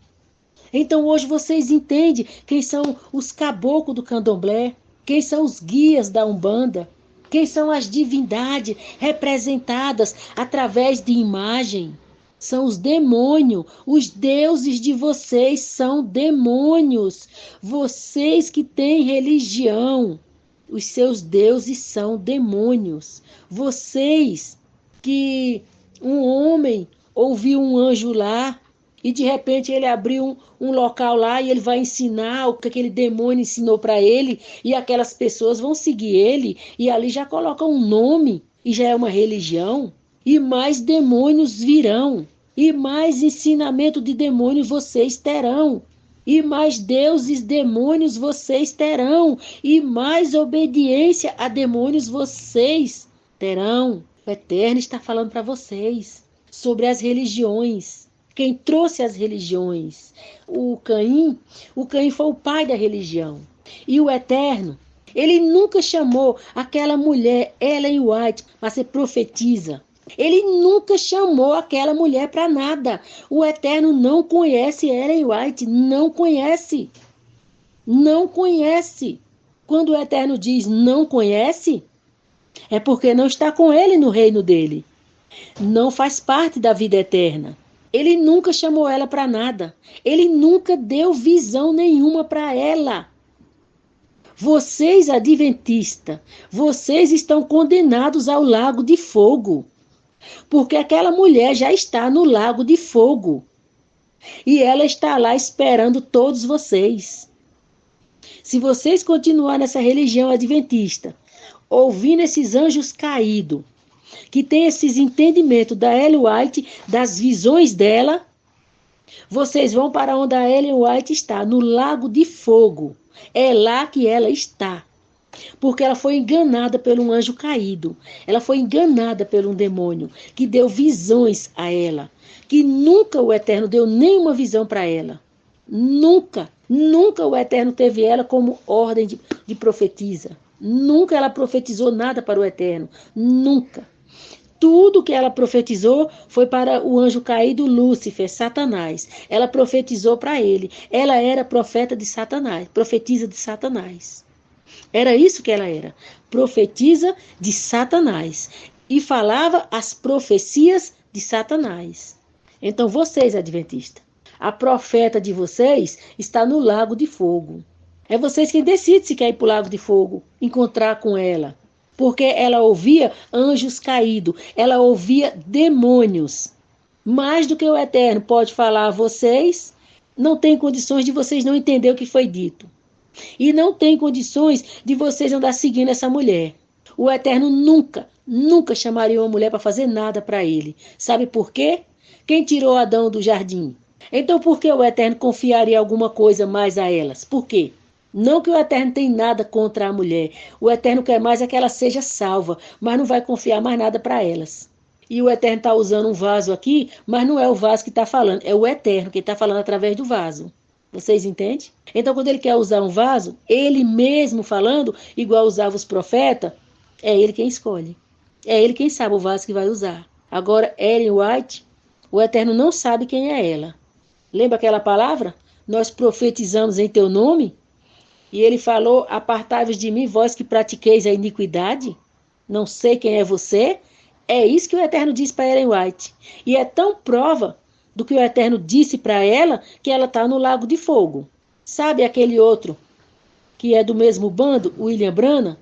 Então hoje vocês entendem quem são os caboclos do candomblé, quem são os guias da Umbanda, quem são as divindades representadas através de imagem. São os demônios, os deuses de vocês são demônios. Vocês que têm religião, os seus deuses são demônios. Vocês que um homem ouviu um anjo lá e de repente ele abriu um local lá e ele vai ensinar o que aquele demônio ensinou para ele e aquelas pessoas vão seguir ele e ali já colocam um nome e já é uma religião e mais demônios virão. E mais ensinamento de demônios vocês terão. E mais deuses demônios vocês terão. E mais obediência a demônios vocês terão. O Eterno está falando para vocês sobre as religiões. Quem trouxe as religiões? O Caim foi o pai da religião. E o Eterno, ele nunca chamou aquela mulher, Ellen White, para ser profetisa. Ele nunca chamou aquela mulher para nada. O Eterno não conhece Ellen White, não conhece. Não conhece. Quando o Eterno diz não conhece, é porque não está com ele no reino dele. Não faz parte da vida eterna. Ele nunca chamou ela para nada. Ele nunca deu visão nenhuma para ela. Vocês, adventistas, vocês estão condenados ao lago de fogo. Porque aquela mulher já está no lago de fogo. E ela está lá esperando todos vocês. Se vocês continuarem nessa religião adventista, ouvindo esses anjos caídos, que tem esses entendimentos da Ellen White, das visões dela, vocês vão para onde a Ellen White está, no lago de fogo. É lá que ela está. Porque ela foi enganada por um anjo caído. Ela foi enganada por um demônio que deu visões a ela. Que nunca o Eterno deu nenhuma visão para ela. Nunca. Nunca o Eterno teve ela como ordem de profetisa. Nunca ela profetizou nada para o Eterno. Nunca. Tudo que ela profetizou foi para o anjo caído Lúcifer, Satanás. Ela profetizou para ele. Ela era profeta de Satanás, profetisa de Satanás. Era isso que ela era, profetisa de Satanás. E falava as profecias de Satanás. Então vocês, adventistas, a profeta de vocês está no lago de fogo. É vocês quem decidem se quer ir para o lago de fogo, encontrar com ela. Porque ela ouvia anjos caídos, ela ouvia demônios. Mais do que o Eterno pode falar a vocês, não tem condições de vocês não entenderem o que foi dito. E não tem condições de vocês andar seguindo essa mulher. O Eterno nunca chamaria uma mulher para fazer nada para ele. Sabe por quê? Quem tirou Adão do jardim? Então por que o Eterno confiaria alguma coisa mais a elas? Por quê? Não que o Eterno tem nada contra a mulher. O Eterno quer mais é que ela seja salva, mas não vai confiar mais nada para elas. E o Eterno está usando um vaso aqui, mas não é o vaso que está falando, é o Eterno que está falando através do vaso. Vocês entendem? Então, quando ele quer usar um vaso, ele mesmo falando, igual usava os profetas, é ele quem escolhe. É ele quem sabe o vaso que vai usar. Agora, Ellen White, o Eterno não sabe quem é ela. Lembra aquela palavra? Nós profetizamos em teu nome? E ele falou, apartai-vos de mim, vós que pratiqueis a iniquidade. Não sei quem é você. É isso que o Eterno disse para Ellen White. E é tão prova do que o Eterno disse para ela, que ela está no lago de fogo. Sabe aquele outro, que é do mesmo bando, William Branham?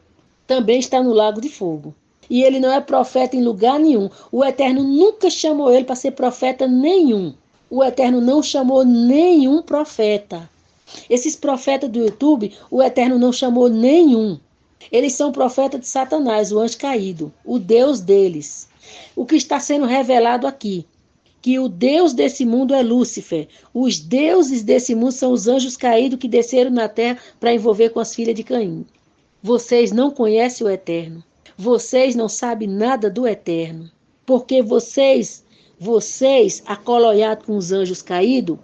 Também está no lago de fogo. E ele não é profeta em lugar nenhum. O Eterno nunca chamou ele para ser profeta nenhum. O Eterno não chamou nenhum profeta. Esses profetas do YouTube, o Eterno não chamou nenhum. Eles são profetas de Satanás, o anjo caído, o Deus deles. O que está sendo revelado aqui, que o Deus desse mundo é Lúcifer. Os deuses desse mundo são os anjos caídos que desceram na terra para envolver com as filhas de Caim. Vocês não conhecem o Eterno. Vocês não sabem nada do Eterno. Porque vocês acoloiados com os anjos caídos,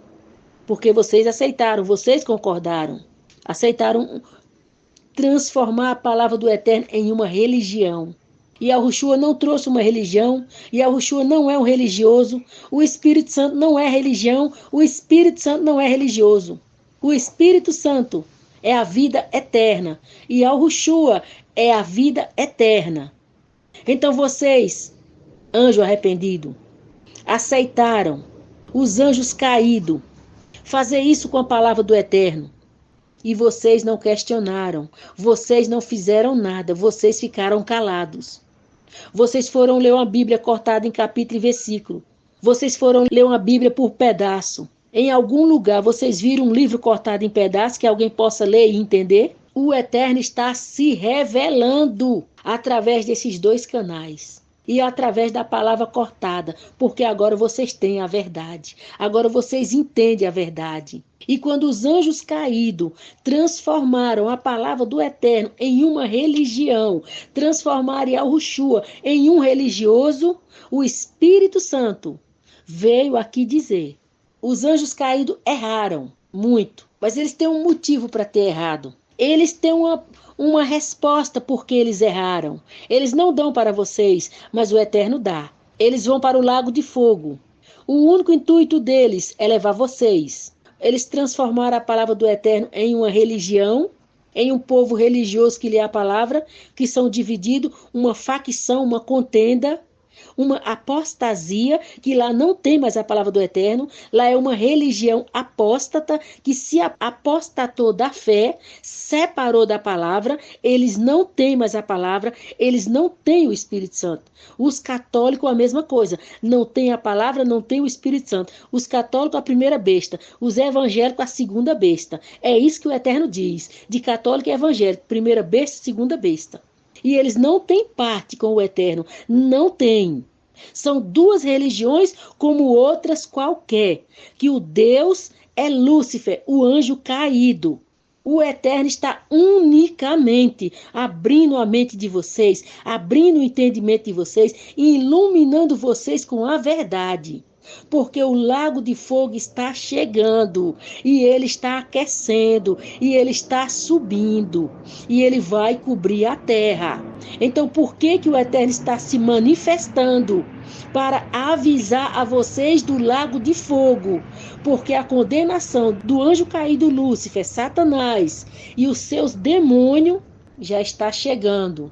porque vocês aceitaram, vocês concordaram. Aceitaram transformar a palavra do Eterno em uma religião. E Yahushua não trouxe uma religião, Yahushua não é um religioso, o Espírito Santo não é religião, o Espírito Santo não é religioso. O Espírito Santo é a vida eterna e Yahushua é a vida eterna. Então vocês, anjo arrependido, aceitaram os anjos caídos, fazer isso com a palavra do Eterno. E vocês não questionaram, vocês não fizeram nada, vocês ficaram calados. Vocês foram ler uma Bíblia cortada em capítulo e versículo. Vocês foram ler uma Bíblia por pedaço. Em algum lugar vocês viram um livro cortado em pedaços que alguém possa ler e entender? O Eterno está se revelando através desses dois canais. E através da palavra cortada, porque agora vocês têm a verdade. Agora vocês entendem a verdade. E quando os anjos caídos transformaram a palavra do Eterno em uma religião, transformaram Yahushua em um religioso, o Espírito Santo veio aqui dizer: os anjos caídos erraram muito, mas eles têm um motivo para ter errado. Eles têm uma resposta porque eles erraram. Eles não dão para vocês, mas o Eterno dá. Eles vão para o lago de fogo. O único intuito deles é levar vocês. Eles transformaram a palavra do Eterno em uma religião, em um povo religioso que lê a palavra, que são divididos, uma facção, uma contenda, uma apostasia, que lá não tem mais a palavra do Eterno, lá é uma religião apóstata, que se apostatou da fé, separou da palavra, eles não têm mais a palavra, eles não têm o Espírito Santo. Os católicos a mesma coisa, não tem a palavra, não tem o Espírito Santo. Os católicos a primeira besta, os evangélicos a segunda besta. É isso que o Eterno diz, de católico e evangélico, primeira besta, segunda besta. E eles não têm parte com o Eterno, não têm. São duas religiões como outras qualquer, que o Deus é Lúcifer, o anjo caído. O Eterno está unicamente abrindo a mente de vocês, abrindo o entendimento de vocês e iluminando vocês com a verdade. Porque o lago de fogo está chegando e ele está aquecendo e ele está subindo e ele vai cobrir a terra. Então, por que o Eterno está se manifestando? Para avisar a vocês do lago de fogo, porque a condenação do anjo caído Lúcifer, Satanás e os seus demônios já está chegando.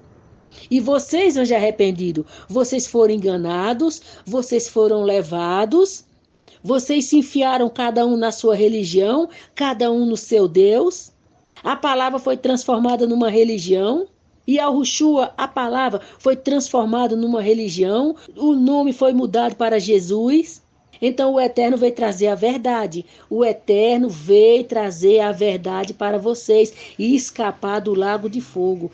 E vocês, anjos arrependidos, vocês foram enganados, vocês foram levados, vocês se enfiaram cada um na sua religião, cada um no seu Deus. A palavra foi transformada numa religião. E Yahushua, a palavra, foi transformada numa religião. O nome foi mudado para Jesus. Então o Eterno veio trazer a verdade. O Eterno veio trazer a verdade para vocês e escapar do lago de fogo.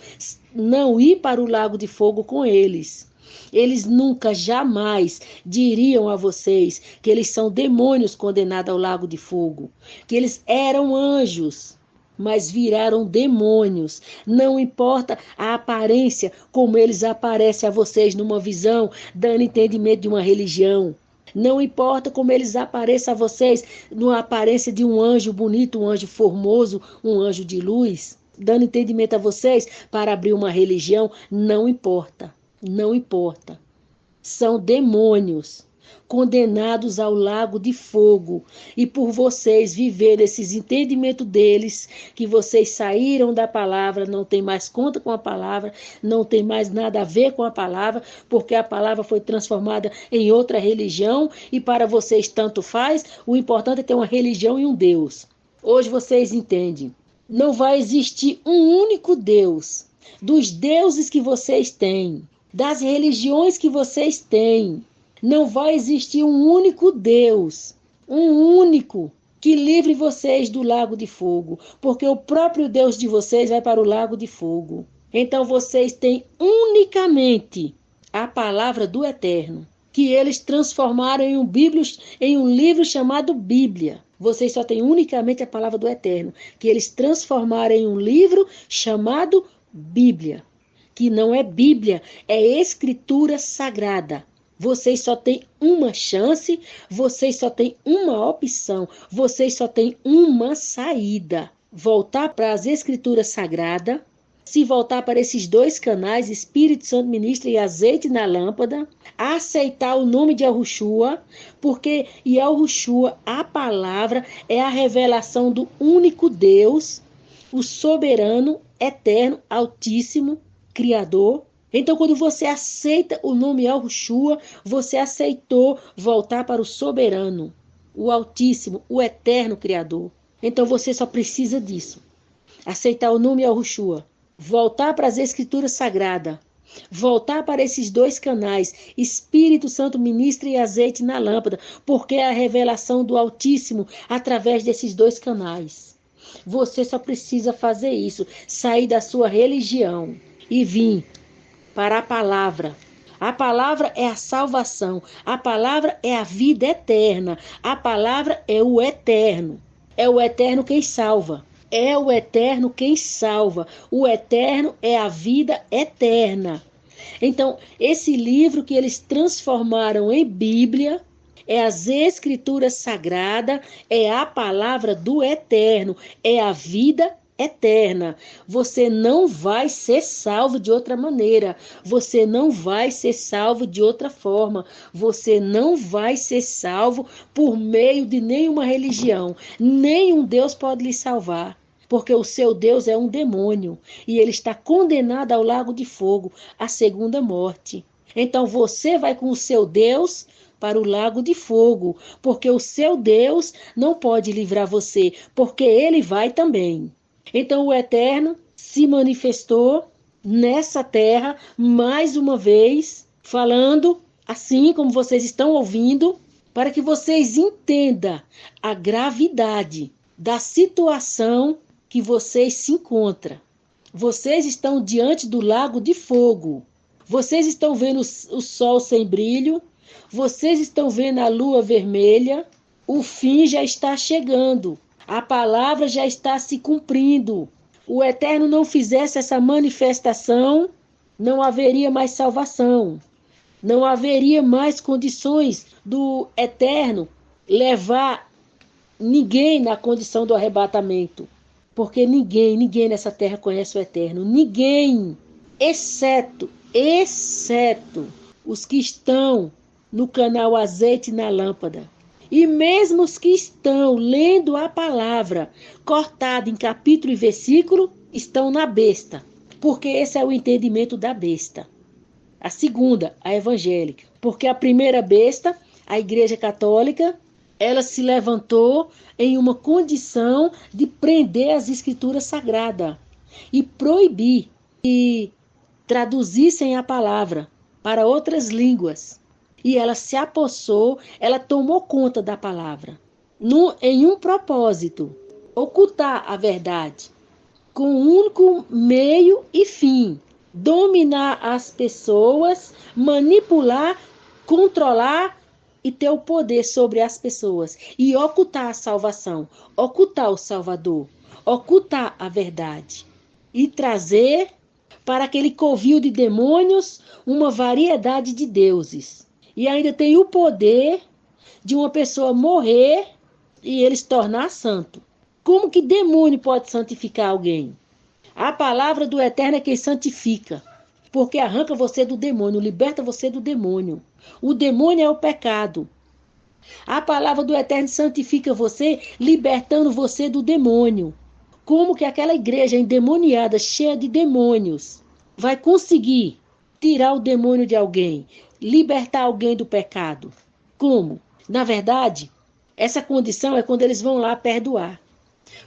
Não ir para o lago de fogo com eles. Eles nunca, jamais diriam a vocês que eles são demônios condenados ao lago de fogo. Que eles eram anjos, mas viraram demônios. Não importa a aparência, como eles aparecem a vocês numa visão, dando entendimento de uma religião. Não importa como eles apareçam a vocês numa aparência de um anjo bonito, um anjo formoso, um anjo de luz, dando entendimento a vocês para abrir uma religião. Não importa, não importa. São demônios condenados ao lago de fogo, e por vocês viverem esses entendimentos deles, que vocês saíram da palavra, não tem mais conta com a palavra, não tem mais nada a ver com a palavra, porque a palavra foi transformada em outra religião, e para vocês tanto faz, o importante é ter uma religião e um Deus. Hoje vocês entendem, não vai existir um único Deus, dos deuses que vocês têm, das religiões que vocês têm. Não vai existir um único Deus, um único, que livre vocês do lago de fogo, porque o próprio Deus de vocês vai para o lago de fogo. Então vocês têm unicamente a palavra do Eterno, que eles transformaram em um livro chamado Bíblia. Vocês só têm unicamente a palavra do Eterno, que eles transformaram em um livro chamado Bíblia, que não é Bíblia, é escritura sagrada. Vocês só têm uma chance, vocês só têm uma opção, vocês só têm uma saída. Voltar para as escrituras sagradas, se voltar para esses dois canais, Espírito Santo ministra e azeite na lâmpada, aceitar o nome de Yahushua, porque Yahushua, a palavra, é a revelação do único Deus, o soberano, eterno, altíssimo, criador. Então, quando você aceita o nome Yahushua, você aceitou voltar para o soberano, o altíssimo, o eterno criador. Então, você só precisa disso. Aceitar o nome Yahushua. Voltar para as escrituras sagradas, voltar para esses dois canais, Espírito Santo ministra e azeite na lâmpada, porque é a revelação do Altíssimo através desses dois canais. Você só precisa fazer isso, sair da sua religião e vir para a palavra. A palavra é a salvação, a palavra é a vida eterna, a palavra é o eterno quem salva. É o eterno quem salva. O eterno é a vida eterna. Então, esse livro que eles transformaram em Bíblia é as escrituras sagradas, é a palavra do eterno, é a vida eterna. Você não vai ser salvo de outra maneira. Você não vai ser salvo de outra forma. Você não vai ser salvo por meio de nenhuma religião. Nenhum Deus pode lhe salvar. Porque o seu Deus é um demônio e ele está condenado ao lago de fogo, à segunda morte. Então você vai com o seu Deus para o lago de fogo, porque o seu Deus não pode livrar você, porque ele vai também. Então o Eterno se manifestou nessa terra mais uma vez, falando assim como vocês estão ouvindo, para que vocês entendam a gravidade da situação que vocês se encontram. Vocês estão diante do lago de fogo. Vocês estão vendo o sol sem brilho. Vocês estão vendo a lua vermelha. O fim já está chegando. A palavra já está se cumprindo. O Eterno não fizesse essa manifestação, não haveria mais salvação. Não haveria mais condições do Eterno levar ninguém na condição do arrebatamento. Porque ninguém nessa terra conhece o Eterno. Ninguém, exceto os que estão no canal Azeite na Lâmpada. E mesmo os que estão lendo a palavra, cortada em capítulo e versículo, estão na besta. Porque esse é o entendimento da besta. A segunda, a evangélica. Porque a primeira besta, a Igreja Católica, ela se levantou em uma condição de prender as escrituras sagradas e proibir que traduzissem a palavra para outras línguas. E ela se apossou, ela tomou conta da palavra, em um propósito, ocultar a verdade, com um único meio e fim, dominar as pessoas, manipular, controlar e ter o poder sobre as pessoas e ocultar a salvação, ocultar o Salvador, ocultar a verdade e trazer para aquele covil de demônios uma variedade de deuses. E ainda tem o poder de uma pessoa morrer e ele se tornar santo. Como que demônio pode santificar alguém? A palavra do Eterno é quem santifica, porque arranca você do demônio, liberta você do demônio. O demônio é o pecado. A palavra do Eterno santifica você, libertando você do demônio. Como que aquela igreja endemoniada, cheia de demônios, vai conseguir tirar o demônio de alguém, libertar alguém do pecado? Como? Na verdade, essa condição é quando eles vão lá perdoar.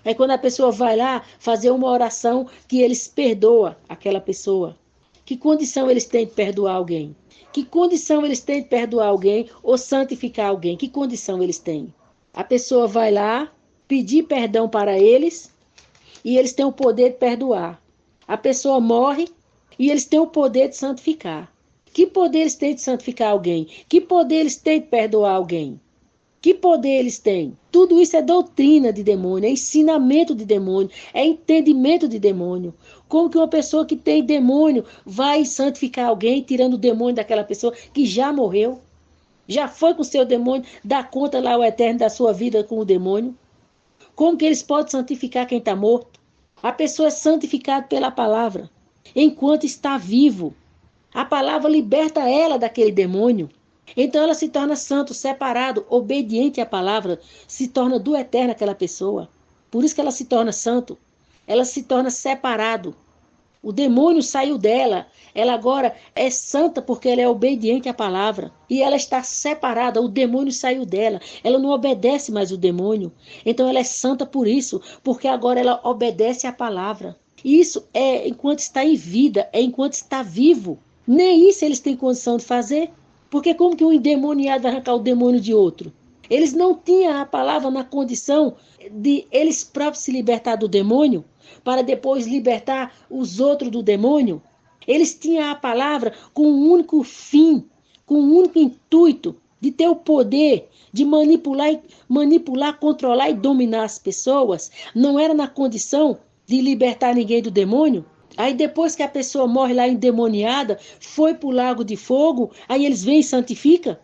É quando a pessoa vai lá fazer uma oração que eles perdoam aquela pessoa. Que condição eles têm de perdoar alguém? Que condição eles têm de perdoar alguém ou santificar alguém? Que condição eles têm? A pessoa vai lá pedir perdão para eles e eles têm o poder de perdoar. A pessoa morre e eles têm o poder de santificar. Que poder eles têm de santificar alguém? Que poder eles têm de perdoar alguém? Que poder eles têm? Tudo isso é doutrina de demônio, é ensinamento de demônio, é entendimento de demônio. Como que uma pessoa que tem demônio vai santificar alguém, tirando o demônio daquela pessoa que já morreu? Já foi com o seu demônio, dá conta lá o eterno da sua vida com o demônio? Como que eles podem santificar quem está morto? A pessoa é santificada pela palavra, enquanto está vivo. A palavra liberta ela daquele demônio. Então ela se torna santo, separado, obediente à palavra, se torna do eterno aquela pessoa. Por isso que ela se torna santo. Ela se torna separado. O demônio saiu dela. Ela agora é santa porque ela é obediente à palavra. E ela está separada. O demônio saiu dela. Ela não obedece mais o demônio. Então ela é santa por isso, porque agora ela obedece à palavra. Isso é enquanto está em vida, é enquanto está vivo. Nem isso eles têm condição de fazer. Porque como que um endemoniado vai arrancar o demônio de outro? Eles não tinham a palavra na condição de eles próprios se libertar do demônio, para depois libertar os outros do demônio. Eles tinham a palavra com um único fim, com um único intuito de ter o poder de manipular, controlar e dominar as pessoas. Não era na condição de libertar ninguém do demônio. Aí depois que a pessoa morre lá endemoniada, foi para o lago de fogo, aí eles vêm e santificam.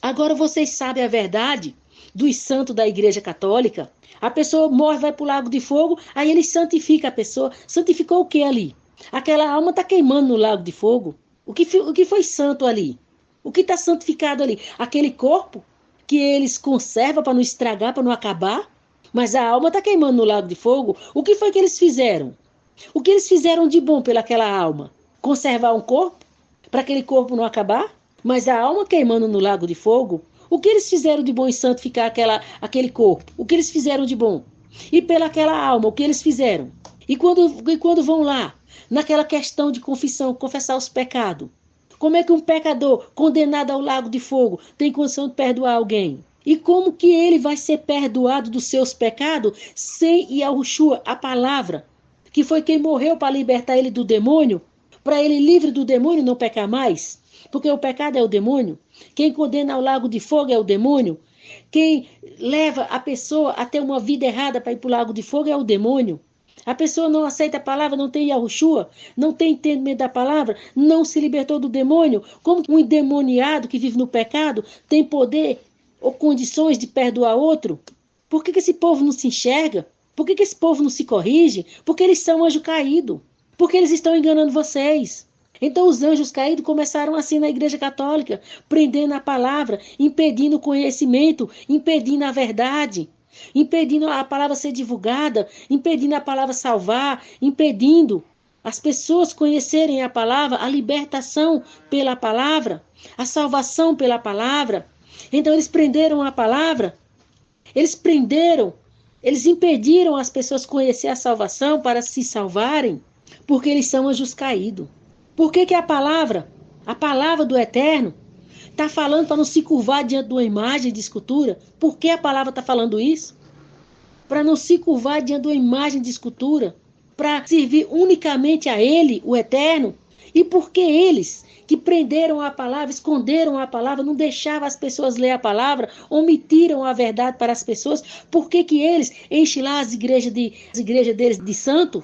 Agora vocês sabem a verdade dos santos da Igreja Católica. A pessoa morre, vai para o lago de fogo, aí eles santificam a pessoa. Santificou o que ali? Aquela alma está queimando no lago de fogo. O que foi santo ali? O que está santificado ali? Aquele corpo que eles conservam para não estragar, para não acabar? Mas a alma está queimando no lago de fogo. O que foi que eles fizeram? O que eles fizeram de bom pelaquela alma? Conservar um corpo? Para aquele corpo não acabar? Mas a alma queimando no lago de fogo? O que eles fizeram de bom em santificar aquele corpo? O que eles fizeram de bom? E pelaquela alma, o que eles fizeram? E quando vão lá, naquela questão de confissão, confessar os pecados? Como é que um pecador condenado ao lago de fogo tem condição de perdoar alguém? E como que ele vai ser perdoado dos seus pecados sem Yahushua, a palavra, que foi quem morreu para libertar ele do demônio, para ele livre do demônio não pecar mais? Porque o pecado é o demônio. Quem condena ao lago de fogo é o demônio. Quem leva a pessoa a ter uma vida errada para ir para o lago de fogo é o demônio. A pessoa não aceita a palavra, não tem Yahushua, não tem entendimento da palavra, não se libertou do demônio. Como um endemoniado que vive no pecado tem poder ou condições de perdoar outro? Por que esse povo não se enxerga? Por que esse povo não se corrige? Porque eles são anjo caído. Porque eles estão enganando vocês. Então os anjos caídos começaram assim na Igreja Católica, prendendo a palavra, impedindo o conhecimento, impedindo a verdade, impedindo a palavra ser divulgada, impedindo a palavra salvar, impedindo as pessoas conhecerem a palavra, a libertação pela palavra, a salvação pela palavra. Então eles prenderam a palavra, eles impediram as pessoas conhecer a salvação para se salvarem, porque eles são anjos caídos. Por que a palavra do Eterno, está falando para não se curvar diante de uma imagem de escultura? Por que a palavra está falando isso? Para não se curvar diante de uma imagem de escultura, para servir unicamente a Ele, o Eterno. E por que eles, que prenderam a palavra, esconderam a palavra, não deixavam as pessoas ler a palavra, omitiram a verdade para as pessoas, por que eles enchem lá as igrejas deles de santo?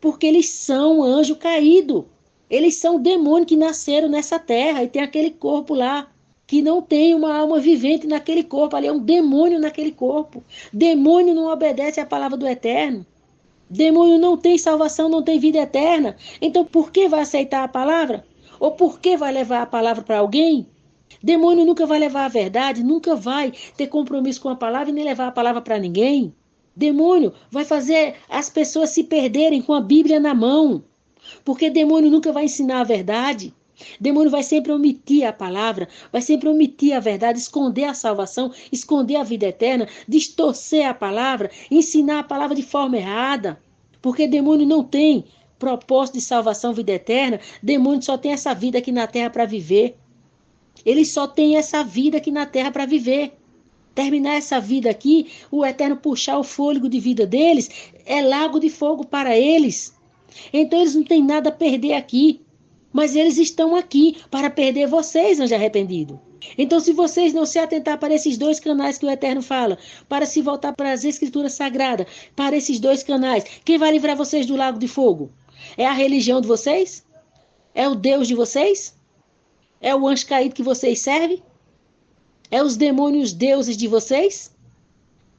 Porque eles são anjo caído. Eles são demônios que nasceram nessa terra e tem aquele corpo lá, que não tem uma alma vivente naquele corpo. Ali é um demônio naquele corpo. Demônio não obedece à palavra do Eterno. Demônio não tem salvação, não tem vida eterna. Então por que vai aceitar a palavra? Ou por que vai levar a palavra para alguém? Demônio nunca vai levar a verdade, nunca vai ter compromisso com a palavra e nem levar a palavra para ninguém. Demônio vai fazer as pessoas se perderem com a Bíblia na mão. Porque demônio nunca vai ensinar a verdade. Demônio vai sempre omitir a palavra, vai sempre omitir a verdade, esconder a salvação, esconder a vida eterna, distorcer a palavra, ensinar a palavra de forma errada. Porque demônio não tem propósito de salvação, vida eterna. Demônio só tem essa vida aqui na terra para viver. Ele só tem essa vida aqui na terra para viver. Terminar essa vida aqui, o Eterno puxar o fôlego de vida deles, é lago de fogo para eles. Então eles não têm nada a perder aqui. Mas eles estão aqui para perder vocês, anjo arrependido. Então, se vocês não se atentar para esses dois canais que o Eterno fala, para se voltar para as Escrituras Sagradas, para esses dois canais, quem vai livrar vocês do lago de fogo? É a religião de vocês? É o Deus de vocês? É o anjo caído que vocês servem? É os demônios deuses de vocês?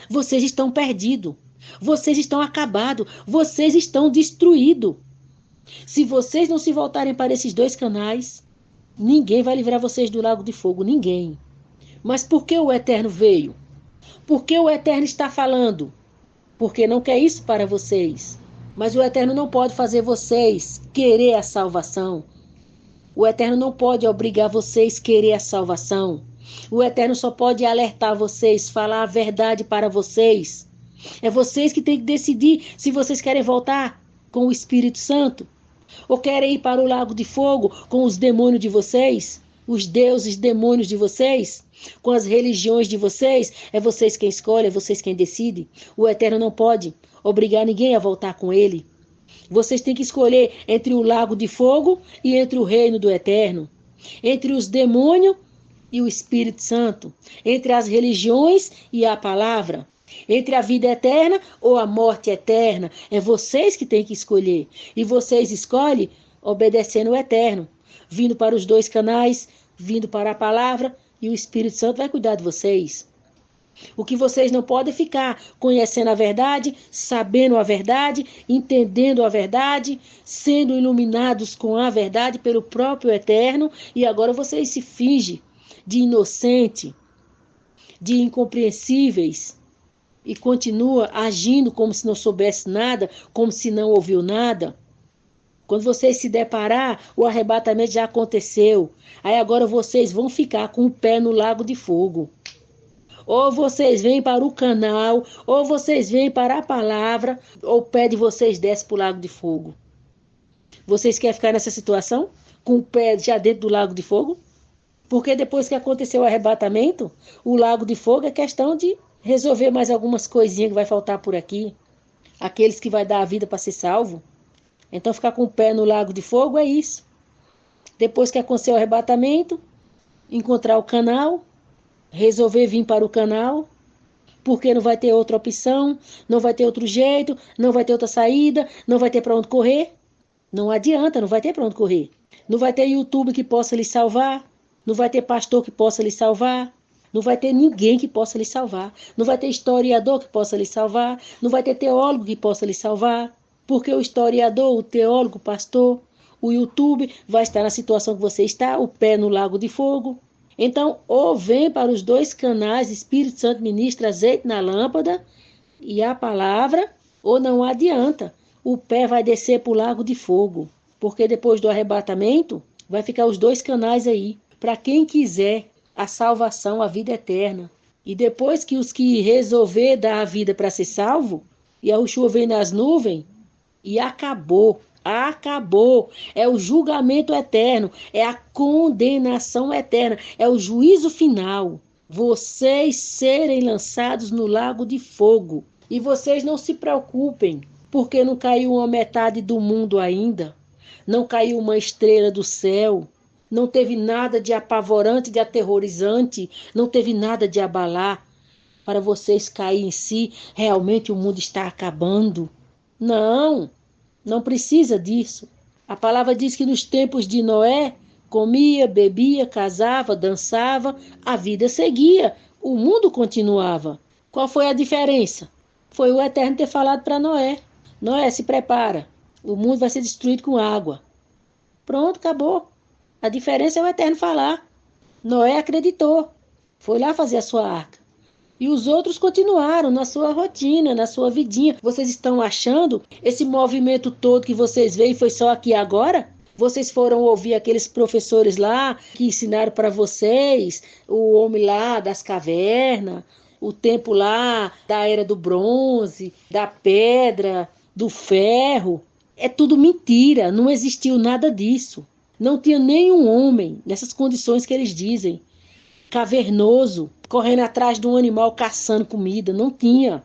Vocês estão perdidos. Vocês estão acabados. Vocês estão destruídos. Se vocês não se voltarem para esses dois canais, ninguém vai livrar vocês do lago de fogo, ninguém. Mas por que o Eterno veio? Por que o Eterno está falando? Porque não quer isso para vocês. Mas o Eterno não pode fazer vocês querer a salvação. O Eterno não pode obrigar vocês a querer a salvação. O Eterno só pode alertar vocês, falar a verdade para vocês. É vocês que têm que decidir se vocês querem voltar com o Espírito Santo ou querem ir para o lago de fogo com os demônios de vocês, os deuses demônios de vocês, com as religiões de vocês. É vocês quem escolhe, é vocês quem decide. O Eterno não pode obrigar ninguém a voltar com ele. Vocês têm que escolher entre o lago de fogo e entre o reino do Eterno, entre os demônios e o Espírito Santo, entre as religiões e a palavra, entre a vida eterna ou a morte eterna. É vocês que têm que escolher. E vocês escolhem obedecendo o Eterno, vindo para os dois canais, vindo para a palavra, e o Espírito Santo vai cuidar de vocês. O que vocês não podem ficar conhecendo a verdade, sabendo a verdade, entendendo a verdade, sendo iluminados com a verdade pelo próprio Eterno, e agora vocês se fingem de inocente, de incompreensíveis, e continua agindo como se não soubesse nada, como se não ouviu nada. Quando vocês se deparar, o arrebatamento já aconteceu. Aí agora vocês vão ficar com o pé no lago de fogo. Ou vocês vêm para o canal, ou vocês vêm para a palavra, ou o pé de vocês desce para o lago de fogo. Vocês querem ficar nessa situação? Com o pé já dentro do lago de fogo? Porque depois que aconteceu o arrebatamento, o lago de fogo é questão de resolver mais algumas coisinhas que vai faltar por aqui. Aqueles que vai dar a vida para ser salvo. Então ficar com o pé no lago de fogo é isso. Depois que aconteceu o arrebatamento, encontrar o canal, resolver vir para o canal, porque não vai ter outra opção, não vai ter outro jeito, não vai ter outra saída, não vai ter para onde correr. Não adianta, não vai ter para onde correr. Não vai ter YouTube que possa lhe salvar, não vai ter pastor que possa lhe salvar, não vai ter ninguém que possa lhe salvar, não vai ter historiador que possa lhe salvar, não vai ter teólogo que possa lhe salvar, porque o historiador, o teólogo, o pastor, o YouTube vai estar na situação que você está, o pé no lago de fogo. Então, ou vem para os dois canais, Espírito Santo ministra azeite na lâmpada e a palavra, ou não adianta, o pé vai descer para o lago de fogo, porque depois do arrebatamento, vai ficar os dois canais aí, para quem quiser a salvação, a vida eterna. E depois que os que resolver dar a vida para ser salvo, e a Yahushua vem nas nuvens, e acabou. Acabou. É o julgamento eterno, é a condenação eterna, é o juízo final. Vocês serem lançados no lago de fogo. E vocês não se preocupem, porque não caiu uma metade do mundo ainda. Não caiu uma estrela do céu. Não teve nada de apavorante, de aterrorizante. Não teve nada de abalar para vocês caírem em si. Realmente o mundo está acabando. Não. Não precisa disso. A palavra diz que nos tempos de Noé, comia, bebia, casava, dançava, a vida seguia, o mundo continuava. Qual foi a diferença? Foi o Eterno ter falado para Noé. Noé, se prepara, o mundo vai ser destruído com água. Pronto, acabou. A diferença é o Eterno falar. Noé acreditou, foi lá fazer a sua arca. E os outros continuaram na sua rotina, na sua vidinha. Vocês estão achando esse movimento todo que vocês veem foi só aqui agora? Vocês foram ouvir aqueles professores lá que ensinaram para vocês, o homem lá das cavernas, o tempo lá da era do bronze, da pedra, do ferro. É tudo mentira, não existiu nada disso. Não tinha nenhum homem nessas condições que eles dizem. Cavernoso, correndo atrás de um animal caçando comida. Não tinha.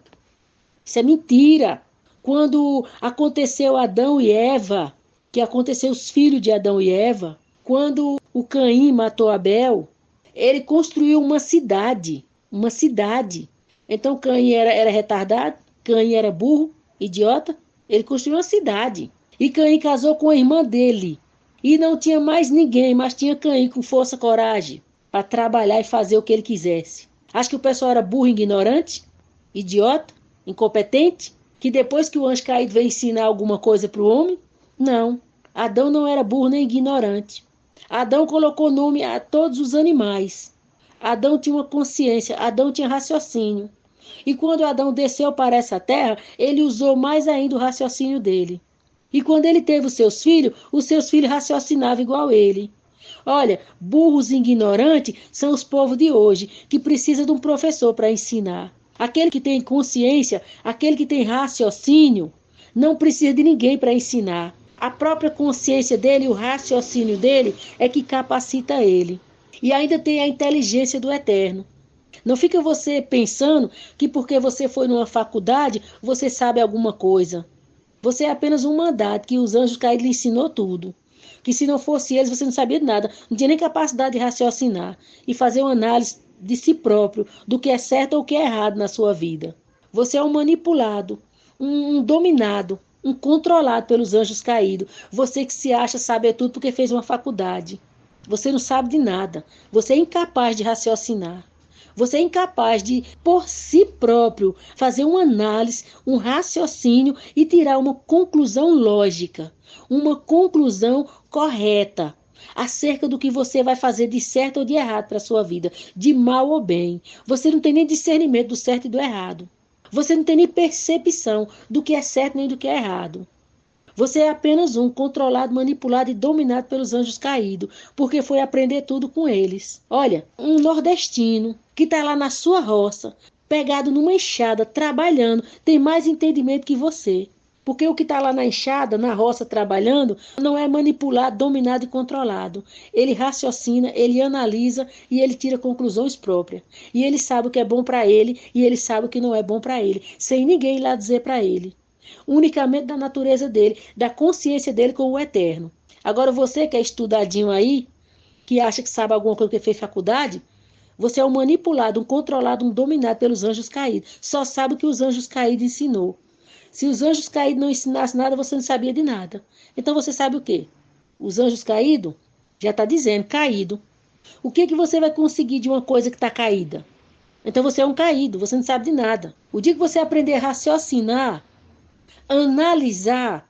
Isso é mentira. Quando aconteceu Adão e Eva, que aconteceu os filhos de Adão e Eva, quando o Caim matou Abel, ele construiu uma cidade, uma cidade. Então Caim era retardado, Caim era burro, idiota, ele construiu uma cidade. E Caim casou com a irmã dele. E não tinha mais ninguém, mas tinha Caim com força e coragem para trabalhar e fazer o que ele quisesse. Acho que o pessoal era burro, ignorante, idiota, incompetente, que depois que o anjo caído veio ensinar alguma coisa para o homem, não. Adão não era burro nem ignorante. Adão colocou nome a todos os animais. Adão tinha uma consciência, Adão tinha raciocínio. E quando Adão desceu para essa terra, ele usou mais ainda o raciocínio dele. E quando ele teve os seus filhos raciocinavam igual ele. Olha, burros e ignorantes são os povos de hoje, que precisam de um professor para ensinar. Aquele que tem consciência, aquele que tem raciocínio, não precisa de ninguém para ensinar. A própria consciência dele, o raciocínio dele, é que capacita ele. E ainda tem a inteligência do eterno. Não fica você pensando que porque você foi numa faculdade, você sabe alguma coisa. Você é apenas um mandato que os anjos caídos lhe ensinou tudo. Que se não fosse eles, você não sabia de nada. Não tinha nem capacidade de raciocinar e fazer uma análise de si próprio, do que é certo ou o que é errado na sua vida. Você é um manipulado, um dominado, um controlado pelos anjos caídos. Você que se acha saber tudo porque fez uma faculdade. Você não sabe de nada. Você é incapaz de raciocinar. Você é incapaz de, por si próprio, fazer uma análise, um raciocínio e tirar uma conclusão lógica, uma conclusão correta acerca do que você vai fazer de certo ou de errado para a sua vida, de mal ou bem. Você não tem nem discernimento do certo e do errado. Você não tem nem percepção do que é certo nem do que é errado. Você é apenas um controlado, manipulado e dominado pelos anjos caídos, porque foi aprender tudo com eles. Olha, um nordestino que está lá na sua roça, pegado numa enxada, trabalhando, tem mais entendimento que você. Porque o que está lá na enxada, na roça, trabalhando, não é manipulado, dominado e controlado. Ele raciocina, ele analisa e ele tira conclusões próprias. E ele sabe o que é bom para ele e ele sabe o que não é bom para ele, sem ninguém ir lá dizer para ele. Unicamente da natureza dele, da consciência dele com o eterno. Agora você que é estudadinho aí, que acha que sabe alguma coisa porque fez faculdade, você é um manipulado, um controlado, um dominado pelos anjos caídos. Só sabe o que os anjos caídos ensinou. Se os anjos caídos não ensinassem nada, você não sabia de nada. Então você sabe o quê? Os anjos caídos, já está dizendo, caído. O que você vai conseguir de uma coisa que está caída? Então você é um caído, você não sabe de nada. O dia que você aprender a raciocinar, analisar,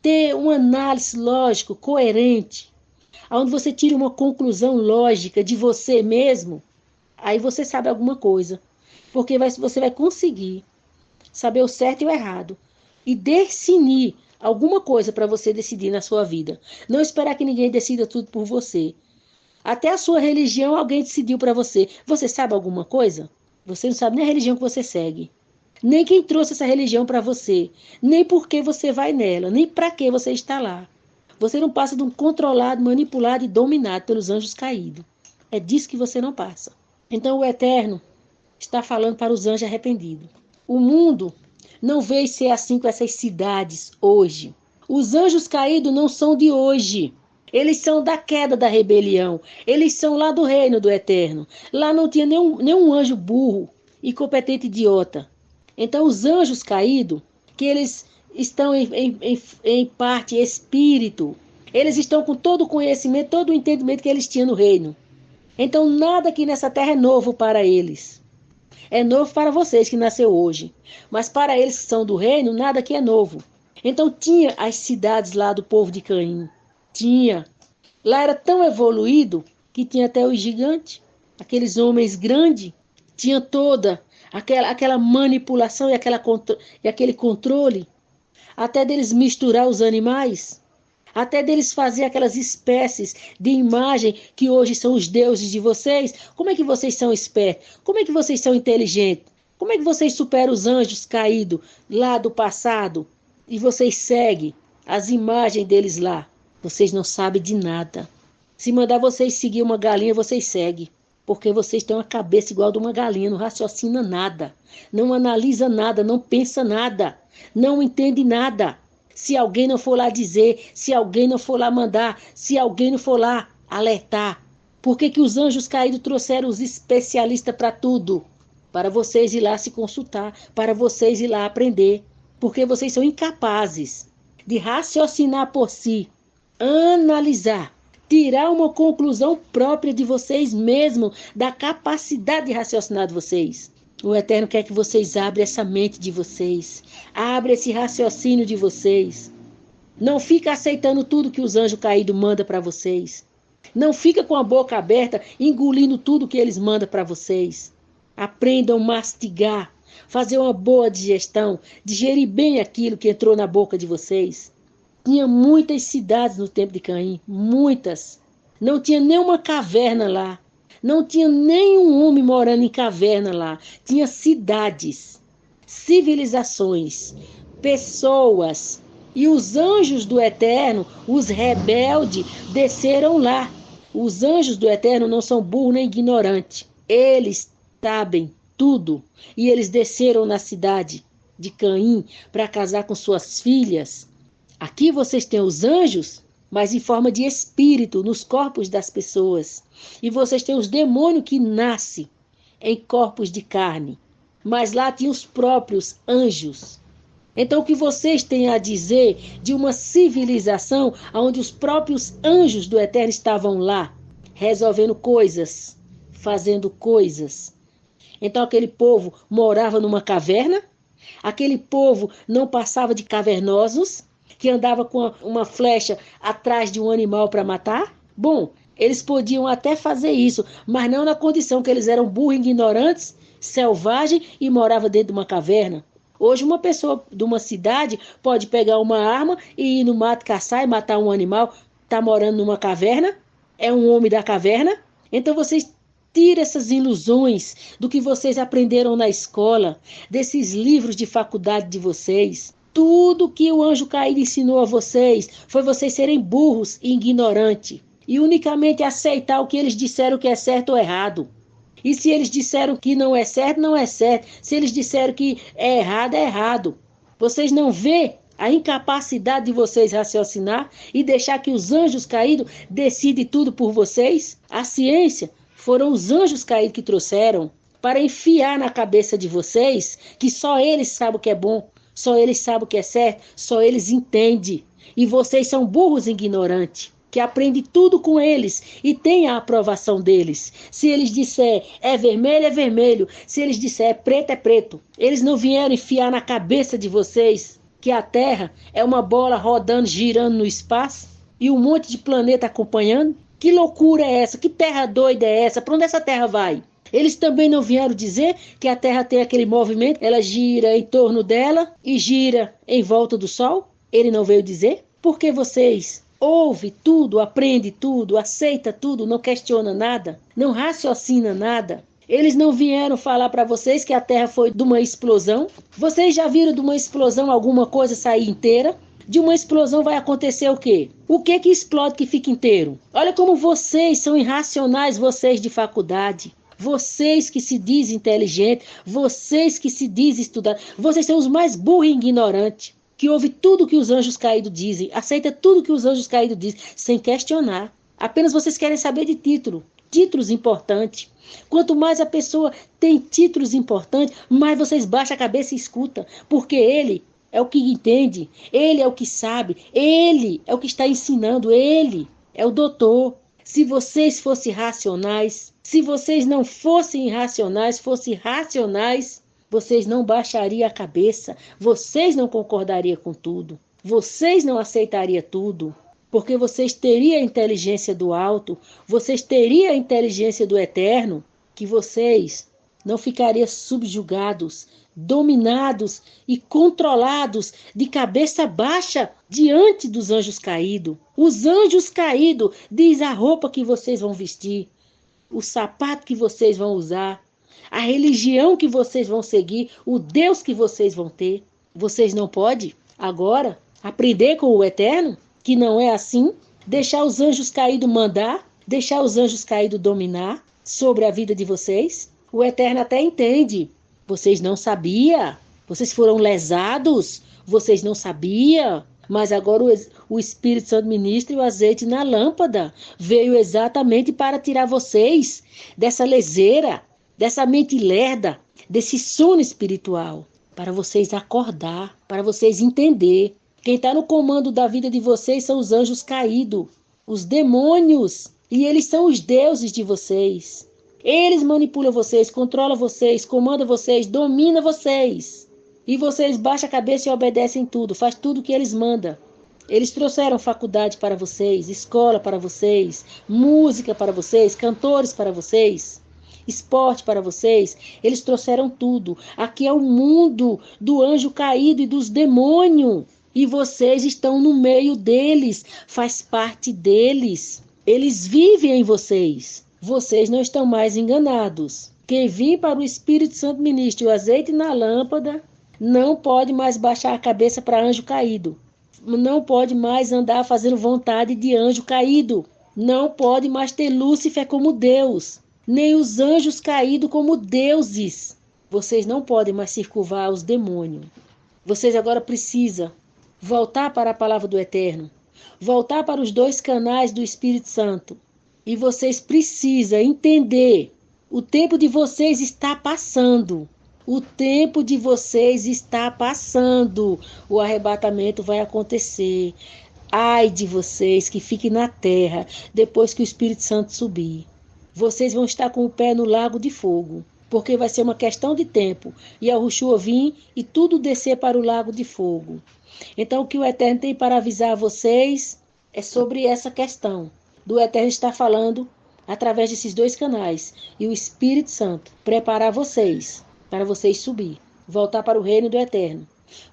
ter uma análise lógica, coerente, onde você tira uma conclusão lógica de você mesmo, aí você sabe alguma coisa. Porque você vai conseguir saber o certo e o errado. E definir alguma coisa para você decidir na sua vida. Não esperar que ninguém decida tudo por você. Até a sua religião alguém decidiu para você. Você sabe alguma coisa? Você não sabe nem a religião que você segue. Nem quem trouxe essa religião para você, nem por que você vai nela, nem para que você está lá. Você não passa de um controlado, manipulado e dominado pelos anjos caídos. É disso que você não passa. Então o Eterno está falando para os anjos arrependidos. O mundo não veio ser assim com essas cidades hoje. Os anjos caídos não são de hoje. Eles são da queda da rebelião. Eles são lá do reino do Eterno. Lá não tinha nenhum anjo burro, incompetente, idiota. Então os anjos caídos, que eles estão em parte espírito, eles estão com todo o conhecimento, todo o entendimento que eles tinham no reino. Então nada aqui nessa terra é novo para eles. É novo para vocês que nasceu hoje. Mas para eles que são do reino, nada aqui é novo. Então tinha as cidades lá do povo de Caim. Tinha. Lá era tão evoluído que tinha até os gigantes, aqueles homens grandes, tinha toda aquela manipulação e aquele controle, até deles misturar os animais, até deles fazer aquelas espécies de imagem que hoje são os deuses de vocês. Como é que vocês são espertos? Como é que vocês são inteligentes? Como é que vocês superam os anjos caídos lá do passado e vocês seguem as imagens deles lá? Vocês não sabem de nada. Se mandar vocês seguir uma galinha, vocês seguem. Porque vocês têm uma cabeça igual a de uma galinha, não raciocina nada, não analisa nada, não pensa nada. não entende nada. Se alguém não for lá dizer, se alguém não for lá mandar, se alguém não for lá alertar. Por que os anjos caídos trouxeram os especialistas para tudo? Para vocês ir lá se consultar, para vocês ir lá aprender. Porque vocês são incapazes de raciocinar por si, analisar, tirar uma conclusão própria de vocês mesmos, da capacidade de raciocinar de vocês. O Eterno quer que vocês abram essa mente de vocês, abram esse raciocínio de vocês. Não fica aceitando tudo que os anjos caídos mandam para vocês. Não fica com a boca aberta, engolindo tudo que eles mandam para vocês. Aprendam a mastigar, fazer uma boa digestão, digerir bem aquilo que entrou na boca de vocês. Tinha muitas cidades no tempo de Caim, muitas. Não tinha nenhuma caverna lá. Não tinha nenhum homem morando em caverna lá. Tinha cidades, civilizações, pessoas. E os anjos do Eterno, os rebeldes, desceram lá. Os anjos do Eterno não são burros nem ignorantes. Eles sabem tudo. E eles desceram na cidade de Caim para casar com suas filhas. Aqui vocês têm os anjos, mas em forma de espírito, nos corpos das pessoas. E vocês têm os demônios que nascem em corpos de carne. Mas lá tinha os próprios anjos. Então, o que vocês têm a dizer de uma civilização onde os próprios anjos do Eterno estavam lá, resolvendo coisas, fazendo coisas? Então, aquele povo morava numa caverna? Aquele povo não passava de cavernosos, que andava com uma flecha atrás de um animal para matar? Bom, eles podiam até fazer isso, mas não na condição que eles eram burros, ignorantes, selvagens e moravam dentro de uma caverna. Hoje uma pessoa de uma cidade pode pegar uma arma e ir no mato caçar e matar um animal. Está morando numa caverna? É um homem da caverna? Então vocês tiram essas ilusões do que vocês aprenderam na escola, desses livros de faculdade de vocês. Tudo que o anjo caído ensinou a vocês foi vocês serem burros e ignorantes. E unicamente aceitar o que eles disseram que é certo ou errado. E se eles disseram que não é certo, não é certo. Se eles disseram que é errado, é errado. Vocês não vê a incapacidade de vocês raciocinar e deixar que os anjos caídos decidem tudo por vocês? A ciência foram os anjos caídos que trouxeram para enfiar na cabeça de vocês que só eles sabem o que é bom, só eles sabem o que é certo, só eles entendem. E vocês são burros e ignorantes, que aprende tudo com eles e tem a aprovação deles. Se eles disser é vermelho, é vermelho. Se eles disser é preto, é preto. Eles não vieram enfiar na cabeça de vocês que a Terra é uma bola rodando, girando no espaço e um monte de planeta acompanhando? Que loucura é essa? Que terra doida é essa? Para onde essa Terra vai? Eles também não vieram dizer que a Terra tem aquele movimento, ela gira em torno dela e gira em volta do Sol? Ele não veio dizer? Por que vocês ouve tudo, aprende tudo, aceita tudo, não questiona nada, não raciocina nada? Eles não vieram falar para vocês que a Terra foi de uma explosão? Vocês já viram de uma explosão alguma coisa sair inteira? De uma explosão vai acontecer o quê? O que explode que fica inteiro? Olha como vocês são irracionais, vocês de faculdade. Vocês que se dizem inteligentes, vocês que se dizem estudados, vocês são os mais burros e ignorantes, que ouve tudo que os anjos caídos dizem, aceita tudo que os anjos caídos dizem, sem questionar. Apenas vocês querem saber de títulos importantes. Quanto mais a pessoa tem títulos importantes, mais vocês baixam a cabeça e escutam, porque ele é o que entende, ele é o que sabe, ele é o que está ensinando, ele é o doutor. Se vocês fossem racionais, se vocês não fossem irracionais, fossem racionais, vocês não baixariam a cabeça, vocês não concordariam com tudo, vocês não aceitariam tudo, porque vocês teriam a inteligência do alto, vocês teriam a inteligência do eterno, que vocês não ficariam subjugados, dominados e controlados de cabeça baixa diante dos anjos caídos. Os anjos caídos diz a roupa que vocês vão vestir, o sapato que vocês vão usar, a religião que vocês vão seguir, o Deus que vocês vão ter. Vocês não podem agora aprender com o Eterno, que não é assim, deixar os anjos caídos mandar, deixar os anjos caídos dominar sobre a vida de vocês? O Eterno até entende. Vocês não sabiam. Vocês foram lesados? Vocês não sabiam? Mas agora o Espírito Santo ministra e o azeite na lâmpada veio exatamente para tirar vocês dessa leseira, dessa mente lerda, desse sono espiritual, para vocês acordar, para vocês entender. Quem está no comando da vida de vocês são os anjos caídos, os demônios, e eles são os deuses de vocês. Eles manipulam vocês, controlam vocês, comandam vocês, dominam vocês. E vocês baixam a cabeça e obedecem tudo, faz tudo o que eles mandam. Eles trouxeram faculdade para vocês, escola para vocês, música para vocês, cantores para vocês, esporte para vocês. Eles trouxeram tudo. Aqui é o mundo do anjo caído e dos demônios. E vocês estão no meio deles, faz parte deles. Eles vivem em vocês. Vocês não estão mais enganados. Quem vir para o Espírito Santo ministre o azeite na lâmpada, não pode mais baixar a cabeça para anjo caído. Não pode mais andar fazendo vontade de anjo caído. Não pode mais ter Lúcifer como Deus, nem os anjos caídos como deuses. Vocês não podem mais circunvar os demônios. Vocês agora precisam voltar para a palavra do Eterno, voltar para os 2 canais do Espírito Santo. E vocês precisam entender, o tempo de vocês está passando. O tempo de vocês está passando. O arrebatamento vai acontecer. Ai de vocês que fiquem na terra depois que o Espírito Santo subir. Vocês vão estar com o pé no lago de fogo, porque vai ser uma questão de tempo. E a Yahushua vir e tudo descer para o lago de fogo. Então o que o Eterno tem para avisar vocês é sobre essa questão. Do Eterno estar falando através desses 2 canais. E o Espírito Santo preparar vocês para vocês subir, voltar para o reino do Eterno,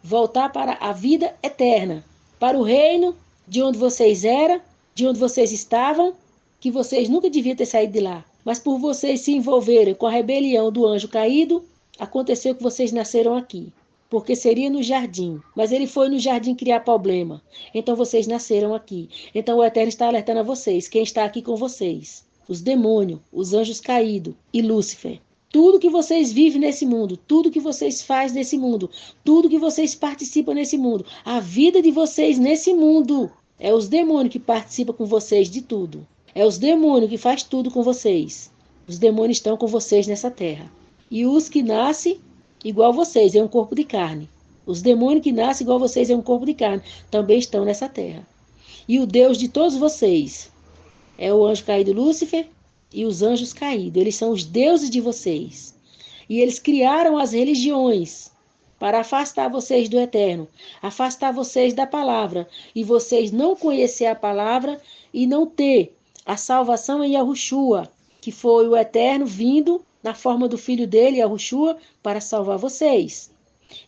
voltar para a vida eterna, para o reino de onde vocês eram, de onde vocês estavam, que vocês nunca deviam ter saído de lá. Mas por vocês se envolverem com a rebelião do anjo caído, aconteceu que vocês nasceram aqui. Porque seria no jardim, mas ele foi no jardim criar problema. Então vocês nasceram aqui. Então o Eterno está alertando a vocês, quem está aqui com vocês. Os demônios, os anjos caídos e Lúcifer. Tudo que vocês vivem nesse mundo, tudo que vocês fazem nesse mundo, tudo que vocês participam nesse mundo, a vida de vocês nesse mundo, é os demônios que participam com vocês de tudo. É os demônios que faz tudo com vocês. Os demônios estão com vocês nessa terra. E os que nascem igual vocês, é um corpo de carne. Os demônios que nascem igual vocês, é um corpo de carne, também estão nessa terra. E o Deus de todos vocês é o anjo caído Lúcifer, e os anjos caídos, eles são os deuses de vocês. E eles criaram as religiões para afastar vocês do Eterno, afastar vocês da palavra, e vocês não conhecer a palavra e não ter a salvação em Yahushua, que foi o Eterno vindo na forma do filho dele, Yahushua, para salvar vocês.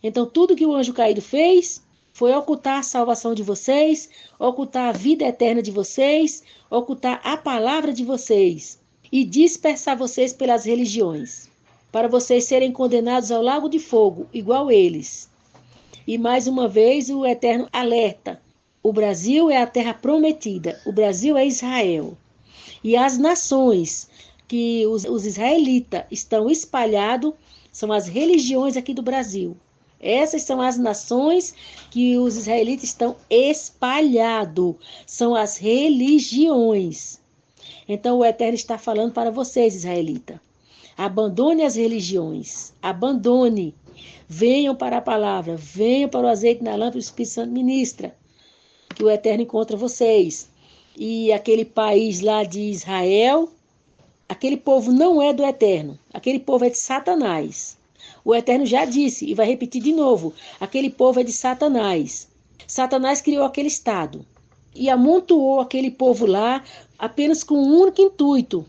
Então tudo que o anjo caído fez foi ocultar a salvação de vocês, ocultar a vida eterna de vocês, ocultar a palavra de vocês e dispersar vocês pelas religiões, para vocês serem condenados ao lago de fogo, igual eles. E mais uma vez o Eterno alerta: o Brasil é a terra prometida, o Brasil é Israel. E as nações que os israelitas estão espalhados são as religiões aqui do Brasil. Essas são as nações que os israelitas estão espalhados, são as religiões. Então o Eterno está falando para vocês, israelitas. Abandone as religiões, abandone. Venham para a palavra, venham para o azeite na lâmpada, o Espírito Santo ministra, que o Eterno encontra vocês. E aquele país lá de Israel, aquele povo não é do Eterno, aquele povo é de Satanás. O Eterno já disse, e vai repetir de novo, aquele povo é de Satanás. Satanás criou aquele estado e amontoou aquele povo lá apenas com um único intuito: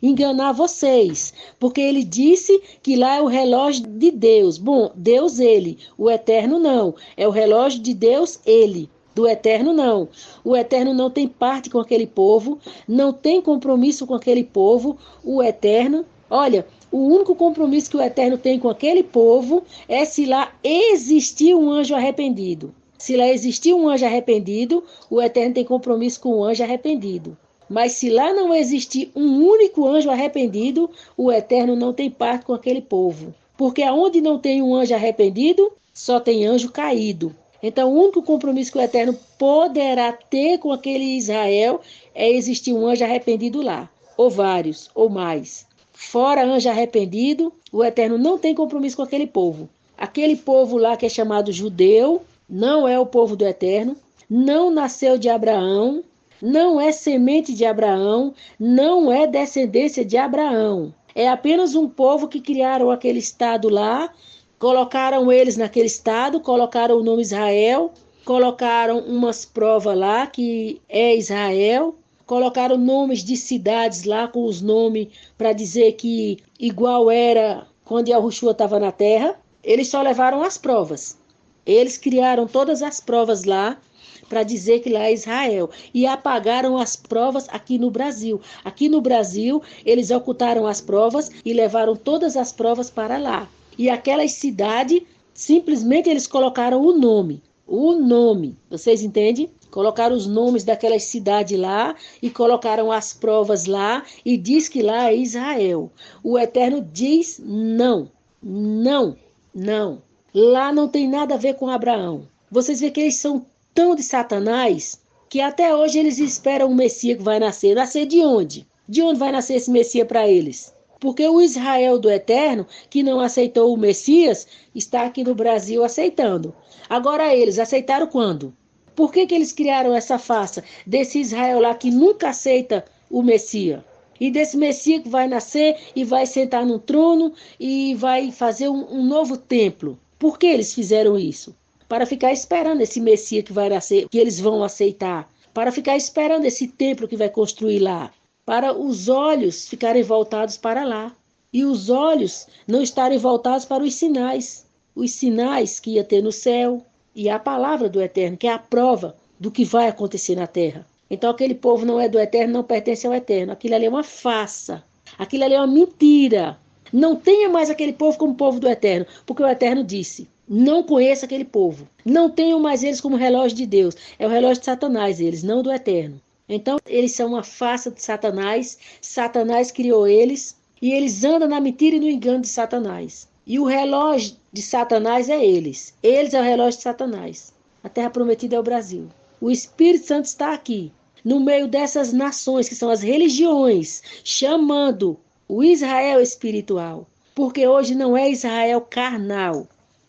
enganar vocês, porque ele disse que lá é o relógio de Deus. Bom, Deus ele, o Eterno não, é o relógio de Deus ele, do Eterno não. O Eterno não tem parte com aquele povo, não tem compromisso com aquele povo. O Eterno, olha, o único compromisso que o Eterno tem com aquele povo é se lá existir um anjo arrependido. Se lá existir um anjo arrependido, o Eterno tem compromisso com o anjo arrependido. Mas se lá não existir um único anjo arrependido, o Eterno não tem parte com aquele povo. Porque aonde não tem um anjo arrependido, só tem anjo caído. Então, o único compromisso que o Eterno poderá ter com aquele Israel é existir um anjo arrependido lá, ou vários, ou mais. Fora anjo arrependido, o Eterno não tem compromisso com aquele povo. Aquele povo lá que é chamado judeu, não é o povo do Eterno, não nasceu de Abraão, não é semente de Abraão, não é descendência de Abraão. É apenas um povo que criaram aquele estado lá, colocaram eles naquele estado, colocaram o nome Israel, colocaram umas provas lá que é Israel, colocaram nomes de cidades lá com os nomes para dizer que igual era quando Yahushua estava na terra. Eles só levaram as provas. Eles criaram todas as provas lá para dizer que lá é Israel. E apagaram as provas aqui no Brasil. Aqui no Brasil, eles ocultaram as provas e levaram todas as provas para lá. E aquelas cidades, simplesmente eles colocaram o nome. O nome, vocês entendem? Colocaram os nomes daquelas cidades lá e colocaram as provas lá e diz que lá é Israel. O Eterno diz não, não, não. Lá não tem nada a ver com Abraão. Vocês veem que eles são tão de Satanás que até hoje eles esperam o Messias que vai nascer. Nascer de onde? De onde vai nascer esse Messias para eles? Porque o Israel do Eterno, que não aceitou o Messias, está aqui no Brasil aceitando. Agora eles aceitaram quando? Por que eles criaram essa farsa desse Israel lá que nunca aceita o Messias? E desse Messias que vai nascer e vai sentar no trono e vai fazer um novo templo. Por que eles fizeram isso? Para ficar esperando esse Messias que vai nascer, que eles vão aceitar. Para ficar esperando esse templo que vai construir lá. Para os olhos ficarem voltados para lá. E os olhos não estarem voltados para os sinais. Os sinais que ia ter no céu. E a palavra do Eterno, que é a prova do que vai acontecer na terra. Então aquele povo não é do Eterno, não pertence ao Eterno. Aquilo ali é uma farsa. Aquilo ali é uma mentira. Não tenha mais aquele povo como povo do Eterno, porque o Eterno disse, não conheça aquele povo. Não tenham mais eles como relógio de Deus. É o relógio de Satanás, eles, não do Eterno. Então eles são uma farsa de Satanás. Satanás criou eles e eles andam na mentira e no engano de Satanás. E o relógio de Satanás é eles. Eles é o relógio de Satanás. A terra prometida é o Brasil. O Espírito Santo está aqui, no meio dessas nações, que são as religiões, chamando o Israel espiritual. Porque hoje não é Israel carnal,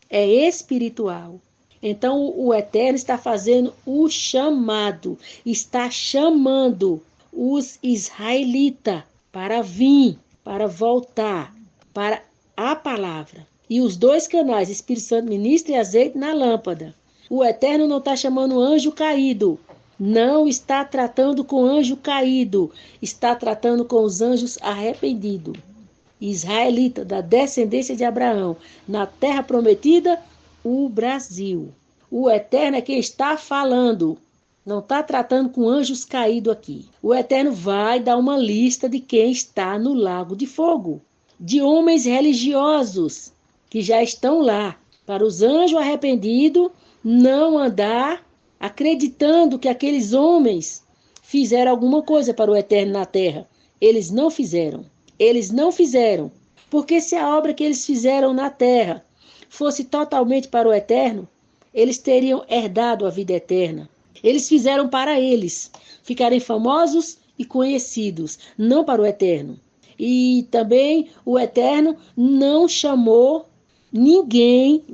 é espiritual. Então o Eterno está fazendo o chamado, está chamando os israelitas para vir, para voltar, para a palavra. E os dois canais, Espírito Santo ministra e azeite na lâmpada. O Eterno não está chamando anjo caído. Não está tratando com anjo caído. Está tratando com os anjos arrependidos. Israelita, da descendência de Abraão. Na terra prometida, o Brasil. O Eterno é quem está falando. Não está tratando com anjos caídos aqui. O Eterno vai dar uma lista de quem está no lago de fogo. De homens religiosos que já estão lá. Para os anjos arrependidos não andar acreditando que aqueles homens fizeram alguma coisa para o Eterno na terra. Eles não fizeram. Eles não fizeram. Porque se a obra que eles fizeram na terra fosse totalmente para o Eterno, eles teriam herdado a vida eterna. Eles fizeram para eles ficarem famosos e conhecidos, não para o Eterno. E também o Eterno não chamou ninguém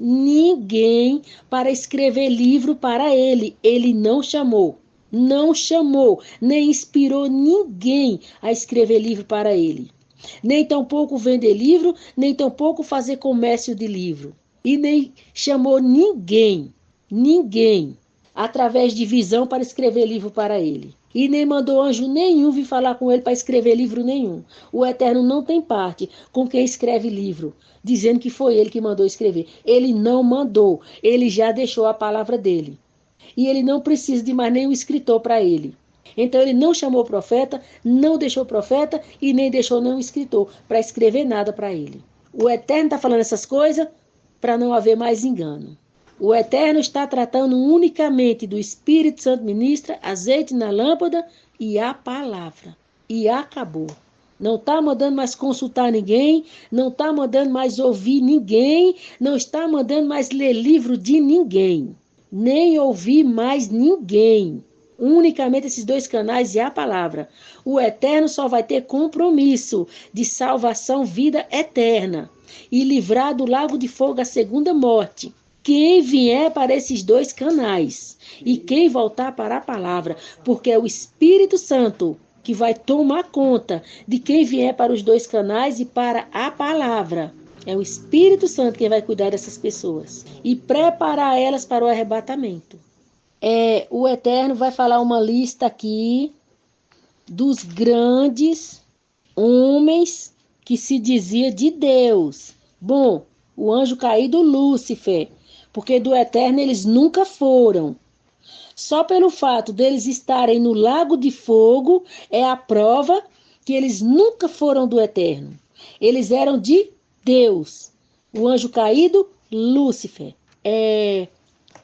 para escrever livro para ele. Ele não chamou, nem inspirou ninguém a escrever livro para ele. Nem tampouco vender livro, nem tampouco fazer comércio de livro. E nem chamou ninguém, através de visão para escrever livro para ele. E nem mandou anjo nenhum vir falar com ele para escrever livro nenhum. O Eterno não tem parte com quem escreve livro, dizendo que foi ele que mandou escrever. Ele não mandou, ele já deixou a palavra dele. E ele não precisa de mais nenhum escritor para ele. Então ele não chamou profeta, não deixou profeta e nem deixou nenhum escritor para escrever nada para ele. O Eterno está falando essas coisas para não haver mais engano. O Eterno está tratando unicamente do Espírito Santo ministra, azeite na lâmpada e a palavra. E acabou. Não está mandando mais consultar ninguém, não está mandando mais ouvir ninguém, não está mandando mais ler livro de ninguém, nem ouvir mais ninguém. Unicamente esses dois canais e a palavra. O Eterno só vai ter compromisso de salvação, vida eterna e livrar do lago de fogo a segunda morte. Quem vier para esses dois canais e quem voltar para a palavra, porque é o Espírito Santo que vai tomar conta de quem vier para os dois canais e para a palavra. É o Espírito Santo que vai cuidar dessas pessoas e preparar elas para o arrebatamento. O Eterno vai falar uma lista aqui dos grandes homens que se dizia de Deus. Bom, o anjo caído Lúcifer, porque do Eterno eles nunca foram. Só pelo fato deles estarem no lago de fogo é a prova que eles nunca foram do Eterno. Eles eram de Deus. O anjo caído, Lúcifer.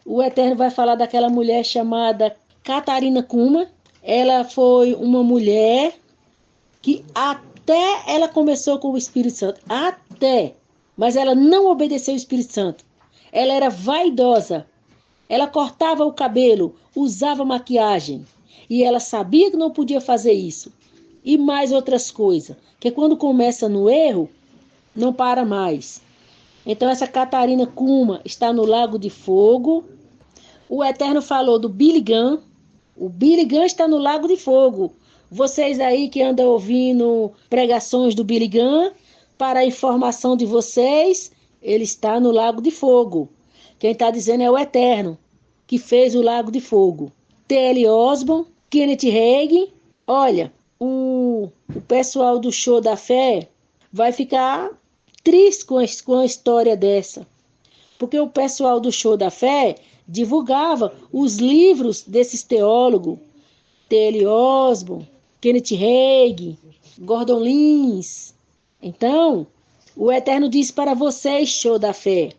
O Eterno vai falar daquela mulher chamada Catarina Kuma. Ela foi uma mulher que até ela começou com o Espírito Santo. Mas ela não obedeceu o Espírito Santo. Ela era vaidosa. Ela cortava o cabelo, usava maquiagem. E ela sabia que não podia fazer isso. E mais outras coisas. Que quando começa no erro, não para mais. Então essa Catarina Kuma está no Lago de Fogo. O Eterno falou do Billy Graham. O Billy Graham está no Lago de Fogo. Vocês aí que andam ouvindo pregações do Billy Graham, para a informação de vocês, ele está no Lago de Fogo. Quem está dizendo é o Eterno, que fez o Lago de Fogo. T.L. Osborne, Kenneth Hagin. Olha, o pessoal do Show da Fé vai ficar triste com a história dessa. Porque o pessoal do Show da Fé divulgava os livros desses teólogos. T.L. Osborne, Kenneth Hagin, Gordon Lins. Então, o Eterno diz para vocês, Show da Fé,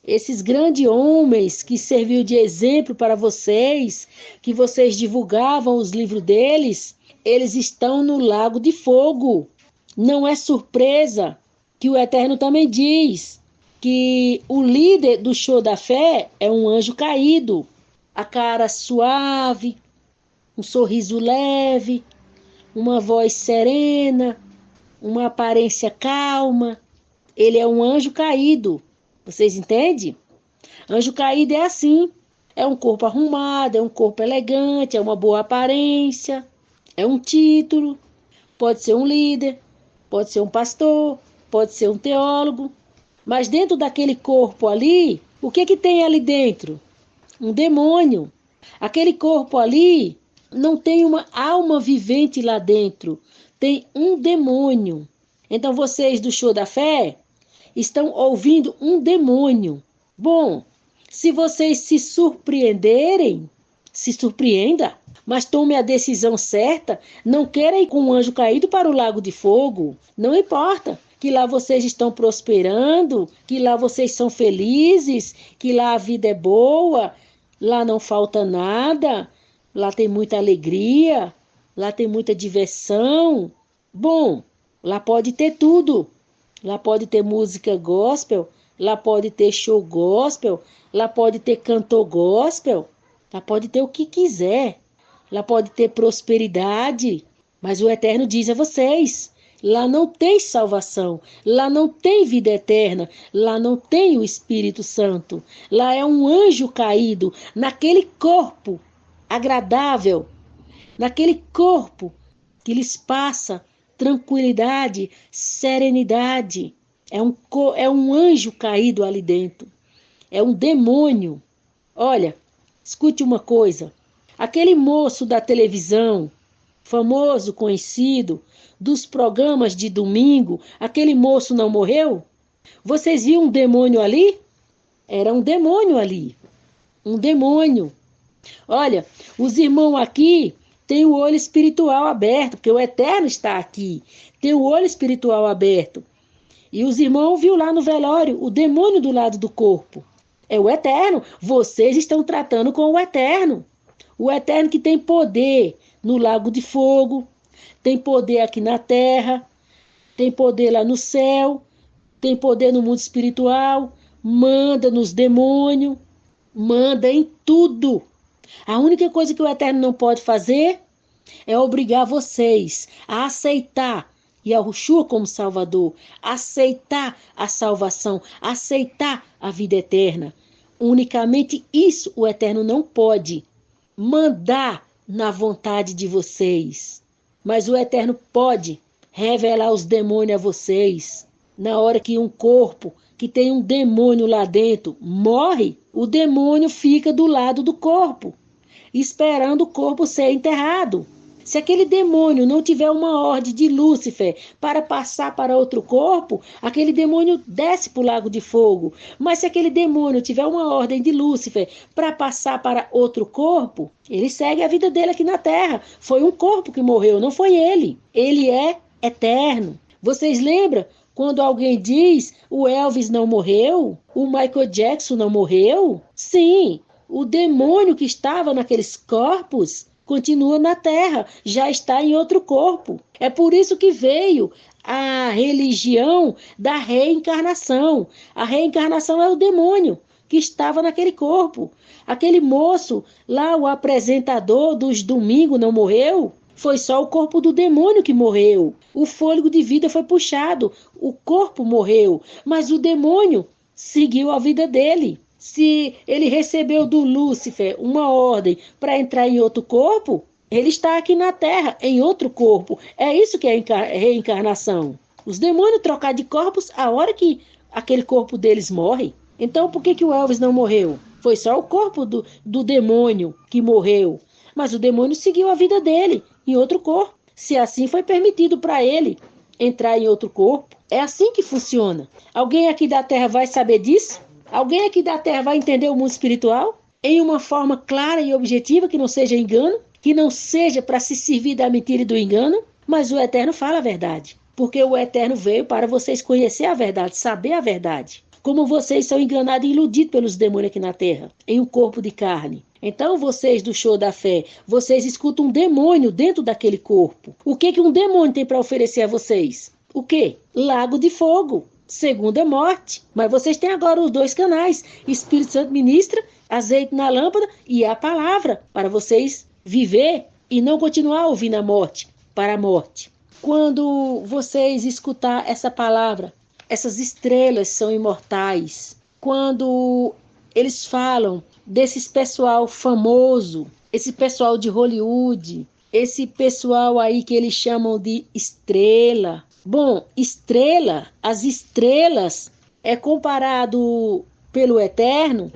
esses grandes homens que serviu de exemplo para vocês, que vocês divulgavam os livros deles, eles estão no Lago de Fogo. Não é surpresa que o Eterno também diz que o líder do Show da Fé é um anjo caído. A cara suave, um sorriso leve, uma voz serena, uma aparência calma. Ele é um anjo caído. Vocês entendem? Anjo caído é assim. É um corpo arrumado, é um corpo elegante, é uma boa aparência, é um título. Pode ser um líder, pode ser um pastor, pode ser um teólogo. Mas dentro daquele corpo ali, o que tem ali dentro? Um demônio. Aquele corpo ali não tem uma alma vivente lá dentro. Tem um demônio. Então vocês do Show da Fé estão ouvindo um demônio. Bom, se vocês se surpreenderem, se surpreenda, mas tome a decisão certa. Não queira ir com um anjo caído para o Lago de Fogo. Não importa que lá vocês estão prosperando, que lá vocês são felizes, que lá a vida é boa, lá não falta nada, lá tem muita alegria, lá tem muita diversão. Bom, lá pode ter tudo. Lá pode ter música gospel, lá pode ter show gospel, lá pode ter cantor gospel, lá pode ter o que quiser, lá pode ter prosperidade. Mas o Eterno diz a vocês, lá não tem salvação, lá não tem vida eterna, lá não tem o Espírito Santo, lá é um anjo caído naquele corpo agradável, naquele corpo que lhes passa tranquilidade, serenidade. É um anjo caído ali dentro. É um demônio. Olha, escute uma coisa. Aquele moço da televisão, famoso, conhecido, dos programas de domingo, aquele moço não morreu? Vocês viram um demônio ali? Era um demônio ali. Um demônio. Olha, os irmãos aqui tem o olho espiritual aberto, porque o Eterno está aqui. Tem o olho espiritual aberto. E os irmãos viram lá no velório o demônio do lado do corpo. É o Eterno. Vocês estão tratando com o Eterno. O Eterno que tem poder no Lago de Fogo, tem poder aqui na terra, tem poder lá no céu, tem poder no mundo espiritual, manda nos demônios, manda em tudo. A única coisa que o Eterno não pode fazer é obrigar vocês a aceitar Yahushua como Salvador, aceitar a salvação, aceitar a vida eterna. Unicamente isso o Eterno não pode mandar na vontade de vocês. Mas o Eterno pode revelar os demônios a vocês. Na hora que um corpo que tem um demônio lá dentro morre, o demônio fica do lado do corpo, esperando o corpo ser enterrado. Se aquele demônio não tiver uma ordem de Lúcifer para passar para outro corpo, aquele demônio desce para o lago de fogo. Mas se aquele demônio tiver uma ordem de Lúcifer para passar para outro corpo, ele segue a vida dele aqui na Terra. Foi um corpo que morreu, não foi ele. Ele é eterno. Vocês lembram quando alguém diz o Elvis não morreu? O Michael Jackson não morreu? Sim, o demônio que estava naqueles corpos continua na Terra, já está em outro corpo. É por isso que veio a religião da reencarnação. A reencarnação é o demônio que estava naquele corpo. Aquele moço lá, o apresentador dos domingos, não morreu? Foi só o corpo do demônio que morreu. O fôlego de vida foi puxado, o corpo morreu, mas o demônio seguiu a vida dele. Se ele recebeu do Lúcifer uma ordem para entrar em outro corpo, ele está aqui na Terra, em outro corpo. É isso que é reencarnação. Os demônios trocar de corpos a hora que aquele corpo deles morre. Então, por que o Elvis não morreu? Foi só o corpo do demônio que morreu. Mas o demônio seguiu a vida dele em outro corpo. Se assim foi permitido para ele entrar em outro corpo. É assim que funciona. Alguém aqui da Terra vai saber disso? Alguém aqui da Terra vai entender o mundo espiritual em uma forma clara e objetiva, que não seja engano, que não seja para se servir da mentira e do engano, mas o Eterno fala a verdade, porque o Eterno veio para vocês conhecer a verdade, saber a verdade. Como vocês são enganados e iludidos pelos demônios aqui na Terra, em um corpo de carne. Então vocês do show da fé, vocês escutam um demônio dentro daquele corpo. O que um demônio tem para oferecer a vocês? O quê? Lago de fogo. Segunda morte. Mas vocês têm agora os dois canais. Espírito Santo ministra, azeite na lâmpada e a palavra para vocês viver e não continuar ouvindo a morte para a morte. Quando vocês escutar essa palavra, essas estrelas são imortais. Quando eles falam desses pessoal famoso, esse pessoal de Hollywood, esse pessoal aí que eles chamam de estrela. Bom, estrela, as estrelas é comparado pelo Eterno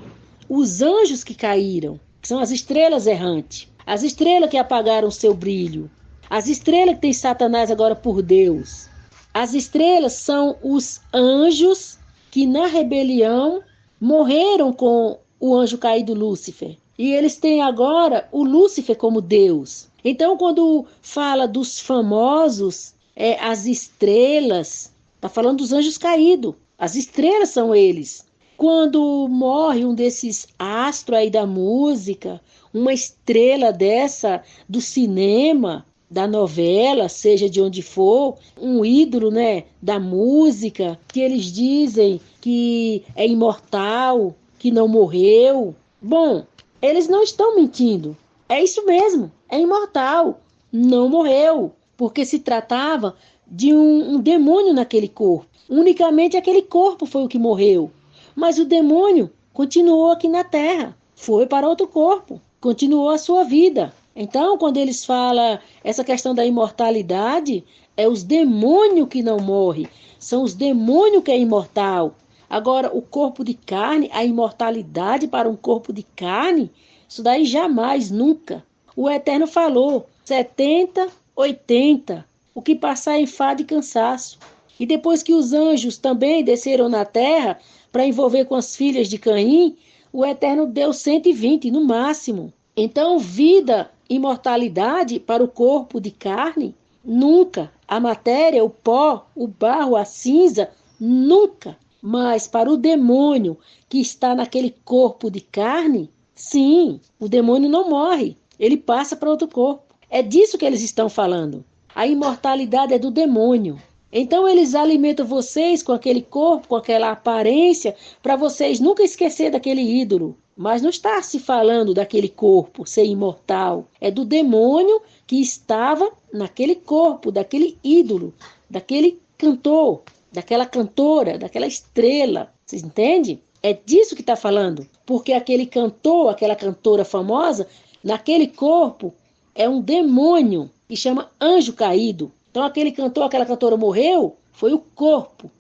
os anjos que caíram, que são as estrelas errantes, as estrelas que apagaram seu brilho, as estrelas que tem Satanás agora por Deus. As estrelas são os anjos que na rebelião morreram com o anjo caído Lúcifer. E eles têm agora o Lúcifer como Deus. Então, quando fala dos famosos, as estrelas, está falando dos anjos caídos. As estrelas são eles. Quando morre um desses astros aí da música, uma estrela dessa do cinema, da novela, seja de onde for, um ídolo, né, da música, que eles dizem que é imortal, que não morreu. Bom, eles não estão mentindo. É isso mesmo, é imortal, não morreu, porque se tratava de um demônio naquele corpo. Unicamente aquele corpo foi o que morreu. Mas o demônio continuou aqui na Terra, foi para outro corpo, continuou a sua vida. Então, quando eles falam essa questão da imortalidade, é os demônios que não morrem, são os demônios que é imortal. Agora, o corpo de carne, a imortalidade para um corpo de carne, isso daí jamais, nunca. O Eterno falou, 70, 80, o que passar em fado e cansaço. E depois que os anjos também desceram na terra para envolver com as filhas de Caim, o Eterno deu 120 no máximo. Então, vida, imortalidade para o corpo de carne, nunca. A matéria, o pó, o barro, a cinza, nunca. Mas para o demônio que está naquele corpo de carne, sim, o demônio não morre, ele passa para outro corpo. É disso que eles estão falando. A imortalidade é do demônio. Então eles alimentam vocês com aquele corpo, com aquela aparência, para vocês nunca esquecer daquele ídolo. Mas não está se falando daquele corpo ser imortal. É do demônio que estava naquele corpo, daquele ídolo, daquele cantor, daquela cantora, daquela estrela. Vocês entendem? É disso que está falando. Porque aquele cantor, aquela cantora famosa, naquele corpo é um demônio que chama anjo caído. Então aquele cantor, aquela cantora morreu, foi o corpo,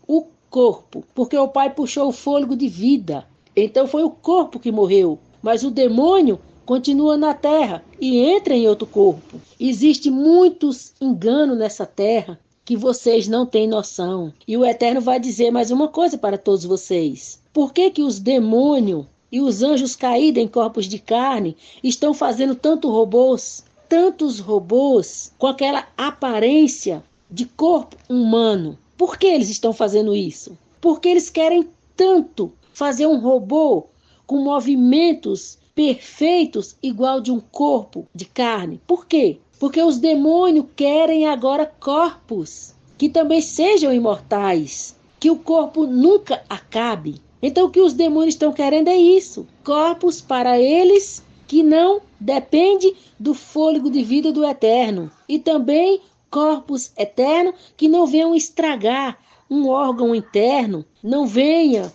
porque o pai puxou o fôlego de vida. Então foi o corpo que morreu, mas o demônio continua na terra e entra em outro corpo. Existe muitos enganos nessa terra que vocês não têm noção. E o Eterno vai dizer mais uma coisa para todos vocês. Por que que os demônios e os anjos caídos em corpos de carne estão fazendo tantos robôs com aquela aparência de corpo humano? Por que eles estão fazendo isso? Porque eles querem tanto fazer um robô com movimentos perfeitos igual de um corpo de carne. Por quê? Porque os demônios querem agora corpos que também sejam imortais, que o corpo nunca acabe. Então o que os demônios estão querendo é isso, corpos para eles que não dependem do fôlego de vida do Eterno, e também corpos eternos que não venham estragar um órgão interno, não venha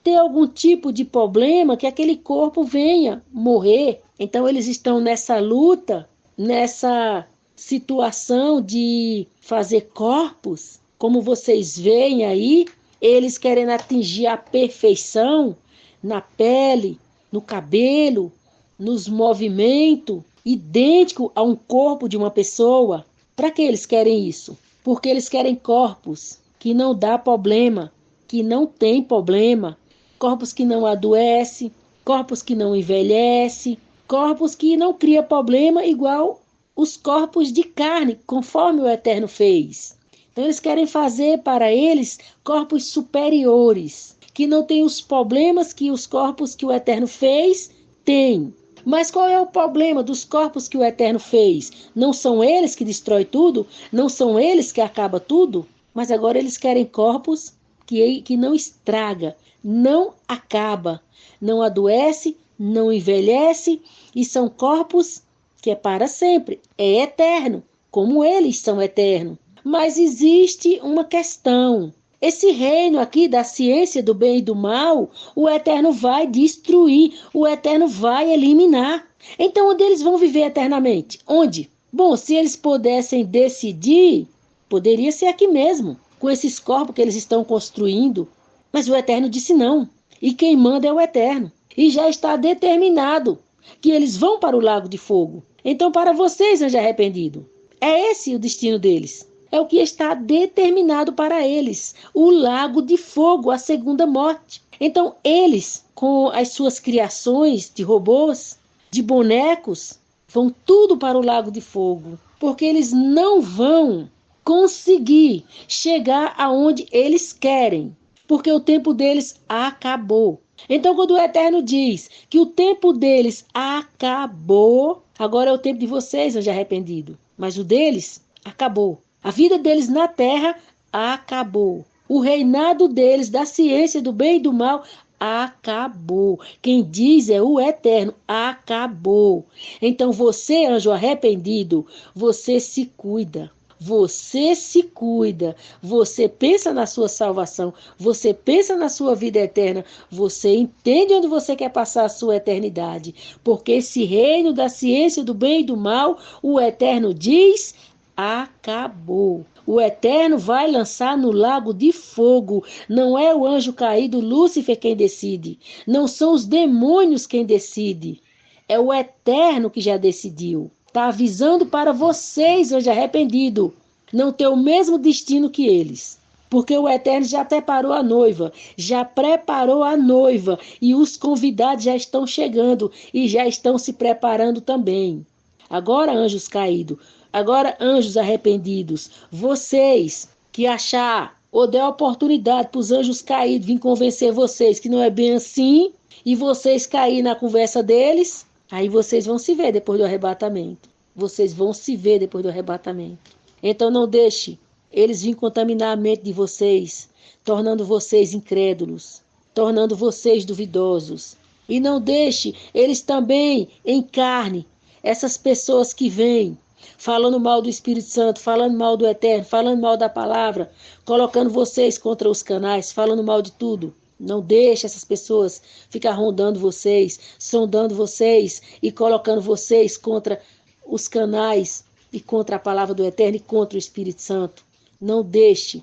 ter algum tipo de problema que aquele corpo venha morrer. Então eles estão nessa luta, nessa situação de fazer corpos, como vocês veem aí, eles querem atingir a perfeição na pele, no cabelo, nos movimentos, idêntico a um corpo de uma pessoa. Para que eles querem isso? Porque eles querem corpos que não dá problema, que não tem problema, corpos que não adoecem, corpos que não envelhecem, corpos que não cria problema igual os corpos de carne, conforme o Eterno fez. Então eles querem fazer para eles corpos superiores, que não têm os problemas que os corpos que o Eterno fez têm. Mas qual é o problema dos corpos que o Eterno fez? Não são eles que destroem tudo? Não são eles que acabam tudo? Mas agora eles querem corpos que não estraga, não acaba, não adoece, não envelhece, e são corpos que é para sempre, é eterno, como eles são eternos. Mas existe uma questão. Esse reino aqui da ciência do bem e do mal, o Eterno vai destruir, o Eterno vai eliminar. Então, onde eles vão viver eternamente? Onde? Bom, se eles pudessem decidir, poderia ser aqui mesmo, com esses corpos que eles estão construindo. Mas o Eterno disse não. E quem manda é o Eterno. E já está determinado que eles vão para o lago de fogo. Então, para vocês, anjo arrependido, é esse o destino deles. É o que está determinado para eles, o lago de fogo, a segunda morte. Então, eles, com as suas criações de robôs, de bonecos, vão tudo para o lago de fogo, porque eles não vão conseguir chegar aonde eles querem, porque o tempo deles acabou. Então, quando o Eterno diz que o tempo deles acabou, agora é o tempo de vocês, anjo arrependido, mas o deles acabou. A vida deles na terra acabou. O reinado deles, da ciência do bem e do mal, acabou. Quem diz é o Eterno, acabou. Então você, anjo arrependido, você se cuida. Você se cuida, você pensa na sua salvação, você pensa na sua vida eterna, você entende onde você quer passar a sua eternidade. Porque esse reino da ciência do bem e do mal, o Eterno diz, acabou. O Eterno vai lançar no lago de fogo. Não é o anjo caído Lúcifer quem decide. Não são os demônios quem decide. É o Eterno que já decidiu. Está avisando para vocês, anjo arrependido, não ter o mesmo destino que eles. Porque o Eterno já preparou a noiva. Já preparou a noiva. E os convidados já estão chegando. E já estão se preparando também. Agora, anjos caídos. Agora, anjos arrependidos, vocês que achar ou der oportunidade para os anjos caídos vir convencer vocês que não é bem assim, e vocês caírem na conversa deles, aí vocês vão se ver depois do arrebatamento. Vocês vão se ver depois do arrebatamento. Então não deixe eles vêm contaminar a mente de vocês, tornando vocês incrédulos, tornando vocês duvidosos. E não deixe eles também encarnem essas pessoas que vêm falando mal do Espírito Santo, falando mal do Eterno, falando mal da palavra, colocando vocês contra os canais, falando mal de tudo. Não deixe essas pessoas ficar rondando vocês, sondando vocês e colocando vocês contra os canais e contra a palavra do Eterno e contra o Espírito Santo. Não deixe.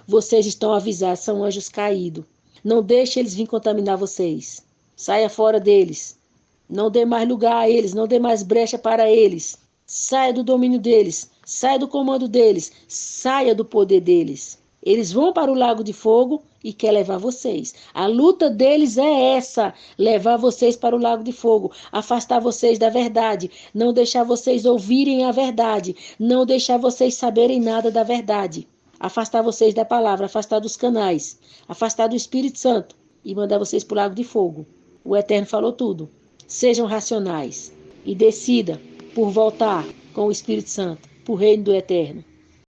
Vocês estão avisados, são anjos caídos. Não deixe eles virem contaminar vocês. Saia fora deles. Não dê mais lugar a eles, não dê mais brecha para eles. Saia do domínio deles, saia do comando deles, saia do poder deles. Eles vão para o lago de fogo e quer levar vocês. A luta deles é essa, levar vocês para o lago de fogo, afastar vocês da verdade, não deixar vocês ouvirem a verdade, não deixar vocês saberem nada da verdade. Afastar vocês da palavra, afastar dos canais, afastar do Espírito Santo e mandar vocês para o lago de fogo. O Eterno falou tudo. Sejam racionais e decida por voltar com o Espírito Santo para o reino do Eterno.